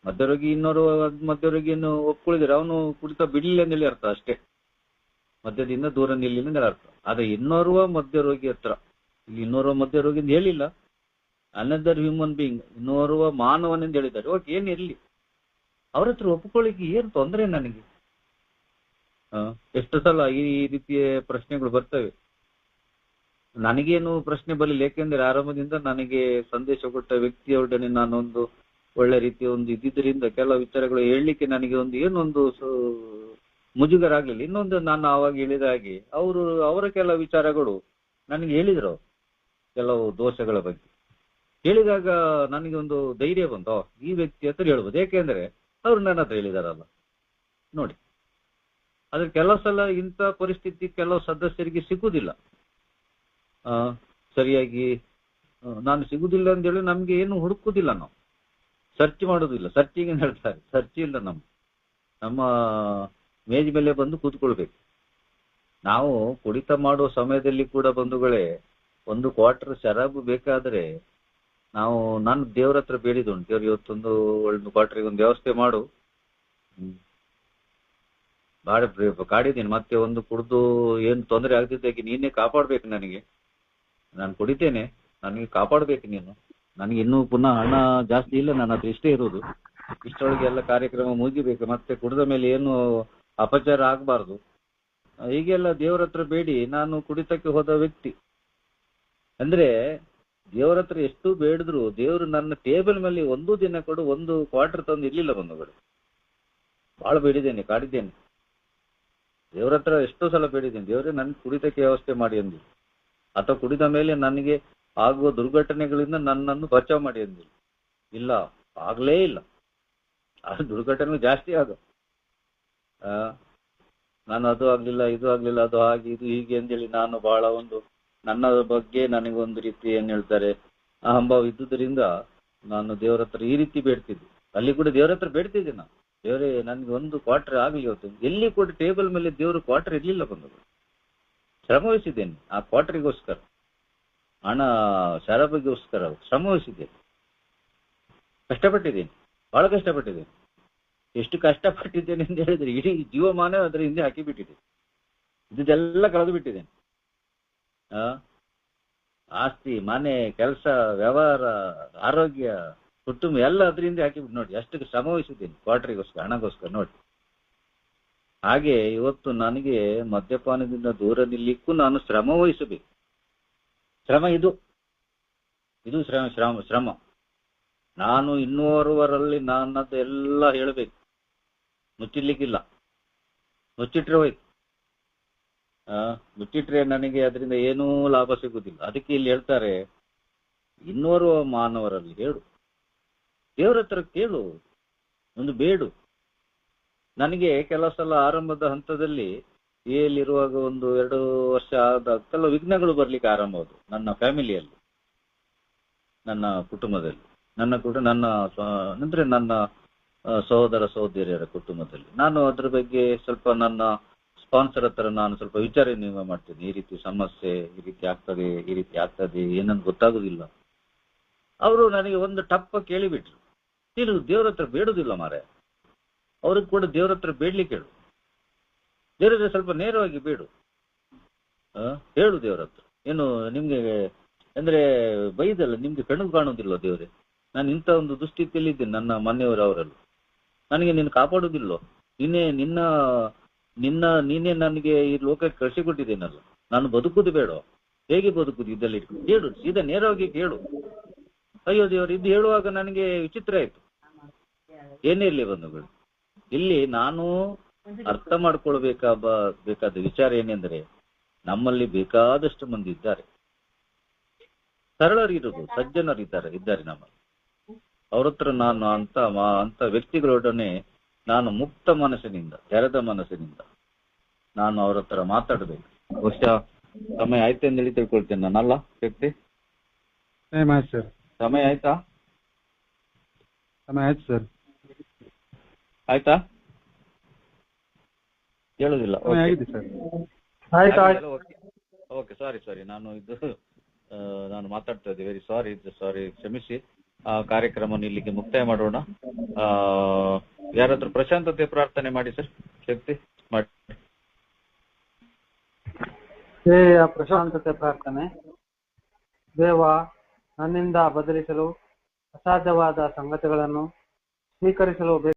[SPEAKER 2] ಮಧ್ಯರೋಗಿ ಇನ್ನೋರ್ವ ಮಧ್ಯರೋಗಿಯನ್ನು ಒಪ್ಕೊಳ್ಳಿದ್ರೆ ಅವನು ಕುಡಿತ ಬಿಡ್ಲಿಲ್ಲ ಅಂತೇಳಿ ಅರ್ಥ ಅಷ್ಟೇ. ಮಧ್ಯದಿಂದ ದೂರ ನಿಲ್ಲಿಲ್ಲ ಅಂತ ಅರ್ಥ. ಆದ್ರೆ ಇನ್ನೋರ್ವ ಮಧ್ಯರೋಗಿ ಹತ್ರ, ಇಲ್ಲಿ ಇನ್ನೋರ್ವ ಮಧ್ಯರೋಗಿ ಅಂತ ಹೇಳಿಲ್ಲ, ಅನದರ್ ಹ್ಯೂಮನ್ ಬೀಯಿಂಗ್, ಇನ್ನೋರ್ವ ಮಾನವನೆಂದು ಹೇಳಿದ್ದಾರೆ. ಓಕೆ, ಏನ್ ಇರ್ಲಿ, ಅವ್ರ ಹತ್ರ ಒಪ್ಕೊಳ್ಳಿಕ್ಕೆ ಏನ್ ತೊಂದರೆ ನನಗೆ? ಎಷ್ಟು ಸಲ ಈ ರೀತಿಯ ಪ್ರಶ್ನೆಗಳು ಬರ್ತವೆ. ನನಗೇನು ಪ್ರಶ್ನೆ ಬರಲಿಲ್ಲ, ಯಾಕೆಂದ್ರೆ ಆರಂಭದಿಂದ ನನಗೆ ಸಂದೇಶ ಕೊಟ್ಟ ವ್ಯಕ್ತಿಯೊಡನೆ ನಾನೊಂದು ಒಳ್ಳೆ ರೀತಿಯ ಒಂದು ಇದ್ದಿದ್ದರಿಂದ ಕೆಲವು ವಿಚಾರಗಳು ಹೇಳಲಿಕ್ಕೆ ನನಗೆ ಏನೊಂದು ಮುಜುಗರ ಆಗ್ಲಿಲ್ಲ. ಇನ್ನೊಂದು, ನಾನು ಆವಾಗ ಹೇಳಿದ ಹಾಗೆ ಅವರ ಕೆಲವು ವಿಚಾರಗಳು ನನಗೆ ಹೇಳಿದ್ರು, ಕೆಲವು ದೋಷಗಳ ಬಗ್ಗೆ ಹೇಳಿದಾಗ ನನಗೆ ಒಂದು ಧೈರ್ಯ ಬಂತು, ಈ ವ್ಯಕ್ತಿ ಹತ್ರ ಹೇಳ್ಬೋದು, ಯಾಕೆಂದ್ರೆ ಅವ್ರು ನನ್ನ ಹತ್ರ ಹೇಳಿದಾರಲ್ಲ. ನೋಡಿ, ಆದ್ರೆ ಕೆಲವು ಸಲ ಇಂಥ ಪರಿಸ್ಥಿತಿ ಕೆಲವು ಸದಸ್ಯರಿಗೆ ಸಿಗುವುದಿಲ್ಲ. ಸರಿಯಾಗಿ ನಾನು ಸಿಗುದಿಲ್ಲ ಅಂತೇಳಿ ನಮ್ಗೆ ಏನು ಹುಡುಕುದಿಲ್ಲ, ನಾವು ಸರ್ಚ್ ಮಾಡೋದಿಲ್ಲ. ಸರ್ಚಿಂಗ್ ಅಂತ ಹೇಳ್ತಾರೆ, ಸರ್ಚ್ ಇಲ್ಲ. ನಮ್ಮ ಮೇಜ್ ಮೇಲೆ ಬಂದು ಕೂತ್ಕೊಳ್ಬೇಕು. ನಾವು ಕುಡಿತ ಮಾಡುವ ಸಮಯದಲ್ಲಿ ಕೂಡ ಬಂಧುಗಳೇ, ಒಂದು ಕ್ವಾರ್ಟರ್ ಶರಾಬು ಬೇಕಾದ್ರೆ ನಾನು ದೇವ್ರ ಹತ್ರ ಬೇಡಿದುಂಟು, ದೇವ್ರು ಇವತ್ತೊಂದು ಒಳ್ಳೆ ಕ್ವಾರ್ಟರ್ಗೆ ಒಂದು ವ್ಯವಸ್ಥೆ ಮಾಡು. ಬಾಳ ಕಾಡಿದ್ದೀನಿ, ಮತ್ತೆ ಒಂದು ಕುಡ್ದು ಏನು ತೊಂದರೆ ಆಗ್ತಿದ್ದಾಗಿ ನೀನೇ ಕಾಪಾಡ್ಬೇಕು. ನಾನು ಕುಡಿತೇನೆ, ನನಗೆ ಕಾಪಾಡ್ಬೇಕು ನೀನು. ನನಗೆ ಇನ್ನೂ ಪುನಃ ಹಣ ಜಾಸ್ತಿ ಇಲ್ಲ, ನನ್ನ ಹತ್ರ ಇಷ್ಟೇ ಇರೋದು, ಇಷ್ಟೊಳಗೆ ಎಲ್ಲ ಕಾರ್ಯಕ್ರಮ ಮುಗಿಬೇಕು, ಮತ್ತೆ ಕುಡಿದ ಮೇಲೆ ಏನು ಅಪಚಾರ ಆಗ್ಬಾರ್ದು. ಹೀಗೆಲ್ಲ ದೇವ್ರ ಹತ್ರ ಬೇಡಿ ನಾನು ಕುಡಿತಕ್ಕೆ ಹೋದ ವ್ಯಕ್ತಿ. ಅಂದ್ರೆ ದೇವ್ರ ಹತ್ರ ಎಷ್ಟು ಬೇಡಿದ್ರು ದೇವ್ರು ನನ್ನ ಟೇಬಲ್ ಮೇಲೆ ಒಂದು ದಿನ ಕೂಡ ಒಂದು ಕ್ವಾರ್ಟರ್ ತಂದು ಇರ್ಲಿಲ್ಲ ಬಂಧುಗಳು. ಬಹಳ ಬೇಡಿದ್ದೇನೆ, ಕಾಡಿದ್ದೇನೆ. ದೇವ್ರ ಹತ್ರ ಎಷ್ಟೋ ಸಲ ಬೇಡಿದ್ದೇನೆ, ದೇವ್ರೆ ನನ್ಗೆ ಕುಡಿತಕ್ಕೆ ವ್ಯವಸ್ಥೆ ಮಾಡಿ ಅಂದ್ರು, ಅಥವಾ ಕುಡಿದ ಮೇಲೆ ನನಗೆ ಆಗುವ ದುರ್ಘಟನೆಗಳಿಂದ ನನ್ನನ್ನು ಬಚಾವ್ ಮಾಡಿ ಅಂದಿಲ್ಲ. ಇಲ್ಲ, ಆಗ್ಲೇ ಇಲ್ಲ. ಆ ದುರ್ಘಟನೆ ಜಾಸ್ತಿ ನಾನು ಅದು ಆಗ್ಲಿಲ್ಲ, ಇದು ಆಗ್ಲಿಲ್ಲ, ಅದು ಹಾಗೆ ಇದು ಹೀಗೆ ಅಂತೇಳಿ ನಾನು ಬಹಳ ನನ್ನ ಬಗ್ಗೆ ನನಗೊಂದು ರೀತಿ ಏನ್ ಹೇಳ್ತಾರೆ ಅಹಂಭಾವ ಇದ್ದುದರಿಂದ ನಾನು ದೇವ್ರ ಹತ್ರ ಈ ರೀತಿ ಬೇಡ್ತಿದ್ದೆ. ಅಲ್ಲಿ ಕೂಡ ದೇವ್ರ ಹತ್ರ ಬೇಡ್ತಿದ್ದೆ ನಾನು, ದೇವರೇ ನನ್ಗೆ ಒಂದು ಕ್ವಾರ್ಟರ್ ಆಗಲಿ ಇವತ್ತು. ಎಲ್ಲಿ ಕೂಡ ಟೇಬಲ್ ಮೇಲೆ ದೇವರು ಕ್ವಾರ್ಟರ್ ಇರ್ಲಿಲ್ಲ ಬಂದವರು. ಶ್ರಮವಹಿಸಿದ್ದೇನೆ ಆ ಕ್ವಾರ್ಟರಿಗೋಸ್ಕರ, ಹಣ ಶರಾಬಿಗೋಸ್ಕರ ಶ್ರಮವಹಿಸಿದ್ದೇನೆ, ಕಷ್ಟಪಟ್ಟಿದ್ದೇನೆ, ಬಹಳ ಕಷ್ಟಪಟ್ಟಿದ್ದೇನೆ. ಎಷ್ಟು ಕಷ್ಟಪಟ್ಟಿದ್ದೇನೆ ಅಂತ ಹೇಳಿದ್ರೆ ಇಡೀ ಜೀವಮಾನ ಅದರ ಹಿಂದೆ ಹಾಕಿಬಿಟ್ಟಿದೆ. ಇದೆಲ್ಲ ಕಳೆದು ಬಿಟ್ಟಿದ್ದೇನೆ. ಆಸ್ತಿ, ಮನೆ, ಕೆಲಸ, ವ್ಯವಹಾರ, ಆರೋಗ್ಯ, ಕುಟುಂಬ ಎಲ್ಲ ಅದ್ರ ಹಿಂದೆ ಹಾಕಿಬಿಟ್ಟು ನೋಡಿ, ಅಷ್ಟು ಶ್ರಮವಹಿಸಿದ್ದೇನೆ ಕ್ವಾರ್ಟರಿಗೋಸ್ಕರ, ಹಣಗೋಸ್ಕರ ನೋಡಿ. ಹಾಗೆ ಇವತ್ತು ನನಗೆ ಮದ್ಯಪಾನದಿಂದ ದೂರ ನಿಲ್ಲಿಕ್ಕೂ ನಾನು ಶ್ರಮ ವಹಿಸಬೇಕು. ಶ್ರಮ ಇದು ಶ್ರಮ. ನಾನು ಇನ್ನೋರ್ವರಲ್ಲಿ ನನ್ನದು ಎಲ್ಲ ಹೇಳಬೇಕು, ಮುಚ್ಚಿಡ್ಲಿಕ್ಕಿಲ್ಲ. ಮುಚ್ಚಿಟ್ರೆ ಹೋಯ್ತು, ಮುಚ್ಚಿಟ್ರೆ ನನಗೆ ಅದರಿಂದ ಏನೂ ಲಾಭ ಸಿಗುವುದಿಲ್ಲ. ಅದಕ್ಕೆ ಇಲ್ಲಿ ಹೇಳ್ತಾರೆ, ಇನ್ನೋರ್ವ ಮಾನವರಲ್ಲಿ ಹೇಳು, ದೇವ್ರ ಹತ್ರ ಕೇಳು, ಒಂದು ಬೇಡು. ನನಗೆ ಕೆಲವು ಸಲ ಆರಂಭದ ಹಂತದಲ್ಲಿ ಇರುವಾಗ 1-2 ವರ್ಷ ಆದ ಕೆಲವು ವಿಘ್ನಗಳು ಬರ್ಲಿಕ್ಕೆ ಆರಂಭವಾದವು ನನ್ನ ಫ್ಯಾಮಿಲಿಯಲ್ಲಿ, ನನ್ನ ಕುಟುಂಬದಲ್ಲಿ, ನನ್ನ ಸಹೋದರ ಸಹೋದರಿಯರ ಕುಟುಂಬದಲ್ಲಿ. ನಾನು ಅದ್ರ ಬಗ್ಗೆ ಸ್ವಲ್ಪ ನನ್ನ ಸ್ಪಾನ್ಸರ್ ಹತ್ರ ನಾನು ಸ್ವಲ್ಪ ವಿಚಾರ ಮಾಡ್ತೇನೆ. ಈ ರೀತಿ ಸಮಸ್ಯೆ, ಈ ರೀತಿ ಆಗ್ತದೆ ಏನಂತ ಗೊತ್ತಾಗುದಿಲ್ಲ. ಅವರು ನನಗೆ ಒಂದು ಟಪ್ಪ ಕೇಳಿಬಿಟ್ರು, ನೀನು ದೇವ್ರ ಹತ್ರ ಬೇಡುದಿಲ್ಲ ಮಾರೆ, ಅವ್ರಿಗೆ ಕೂಡ ದೇವ್ರ ಹತ್ರ ಬೇಡ್ಲಿಕ್ಕೆ ಹೇಳು, ದೇವ್ರ ಹತ್ರ ಸ್ವಲ್ಪ ನೇರವಾಗಿ ಬೇಡು, ಹೇಳು ದೇವ್ರ ಹತ್ರ. ಏನು ನಿಮ್ಗೆ ಅಂದ್ರೆ ಬೈದಲ್ಲ, ನಿಮ್ಗೆ ಕಣ್ಣು ಕಾಣುವುದಿಲ್ಲ ದೇವ್ರೆ, ನಾನು ಇಂಥ ಒಂದು ದುಸ್ಥಿತಿಯಲ್ಲಿ ಇದ್ದೇನೆ, ನನ್ನ ಮನೆಯವರು ಅವರಲ್ಲೂ ನನಗೆ ನೀನು ಕಾಪಾಡುವುದಿಲ್ಲೋ, ನೀನೇ ನನಗೆ ಈ ಲೋಕಕ್ಕೆ ಕಳಿಸಿಕೊಟ್ಟಿದ್ದೇನಲ್ಲ, ನಾನು ಬದುಕುದು ಬೇಡ, ಹೇಗೆ ಬದುಕುದು ಇದರಲ್ಲಿ ಇಟ್ಕೊಂಡು ಹೇಳು, ಸೀದಾ ನೇರವಾಗಿ ಕೇಳು. ಅಯ್ಯೋ ದೇವರು, ಇದು ಹೇಳುವಾಗ ನನಗೆ ವಿಚಿತ್ರ ಆಯ್ತು. ಏನೇ ಇರ್ಲಿ ಬಂಧುಗಳು, ಇಲ್ಲಿ ನಾನು ಅರ್ಥ ಮಾಡ್ಕೊಳ್ಬೇಕಾದ ವಿಚಾರ ಏನೆಂದ್ರೆ, ನಮ್ಮಲ್ಲಿ ಬೇಕಾದಷ್ಟು ಮಂದಿ ಇದ್ದಾರೆ, ಸರಳರಿರುವುದು, ಸಜ್ಜನರಿದ್ದಾರೆ ನಮ್ಮಲ್ಲಿ. ಅವ್ರ ಹತ್ರ ನಾನು ಅಂತ ವ್ಯಕ್ತಿಗಳೊಡನೆ ನಾನು ಮುಕ್ತ ಮನಸ್ಸಿನಿಂದ, ತೆರೆದ ಮನಸ್ಸಿನಿಂದ ನಾನು ಅವ್ರ ಹತ್ರ ಮಾತಾಡ್ಬೇಕು. ಬಹುಶಃ ಸಮಯ ಆಯ್ತು ಅಂತ ಹೇಳಿ ತಿಳ್ಕೊಳ್ತೇನೆ ನಾನಲ್ಲ ಶಕ್ತಿ.
[SPEAKER 5] ಆಯ್ತು ಸರ್.
[SPEAKER 2] ಸಮಯ ಆಯ್ತಾ?
[SPEAKER 5] ಸಮಯ ಆಯ್ತು ಸರ್.
[SPEAKER 2] ಆಯ್ತಾ? ಹೇಳುದಿಲ್ಲ.
[SPEAKER 5] ಆಗಿದೆ ಸರ್.
[SPEAKER 2] ಓಕೆ, ಸಾರಿ ನಾನು ನಾನು ಮಾತಾಡ್ತಾ ಇದ್ದೆ. ವೆರಿ ಸಾರಿ, ಕ್ಷಮಿಸಿ. ಕಾರ್ಯಕ್ರಮವನ್ನು ಇಲ್ಲಿಗೆ ಮುಕ್ತಾಯ ಮಾಡೋಣ. ಯಾರಾದ್ರೂ ಪ್ರಶಾಂತತೆ ಪ್ರಾರ್ಥನೆ ಮಾಡಿ ಸರ್. ಶಕ್ತಿ ಮಾಡಿ.
[SPEAKER 6] ಪ್ರಶಾಂತತೆ ಪ್ರಾರ್ಥನೆ. ದೇವ, ನನ್ನಿಂದ ಬದಲಿಸಲು ಅಸಾಧ್ಯವಾದ ಸಂಗತಿಗಳನ್ನು ಸ್ವೀಕರಿಸಲು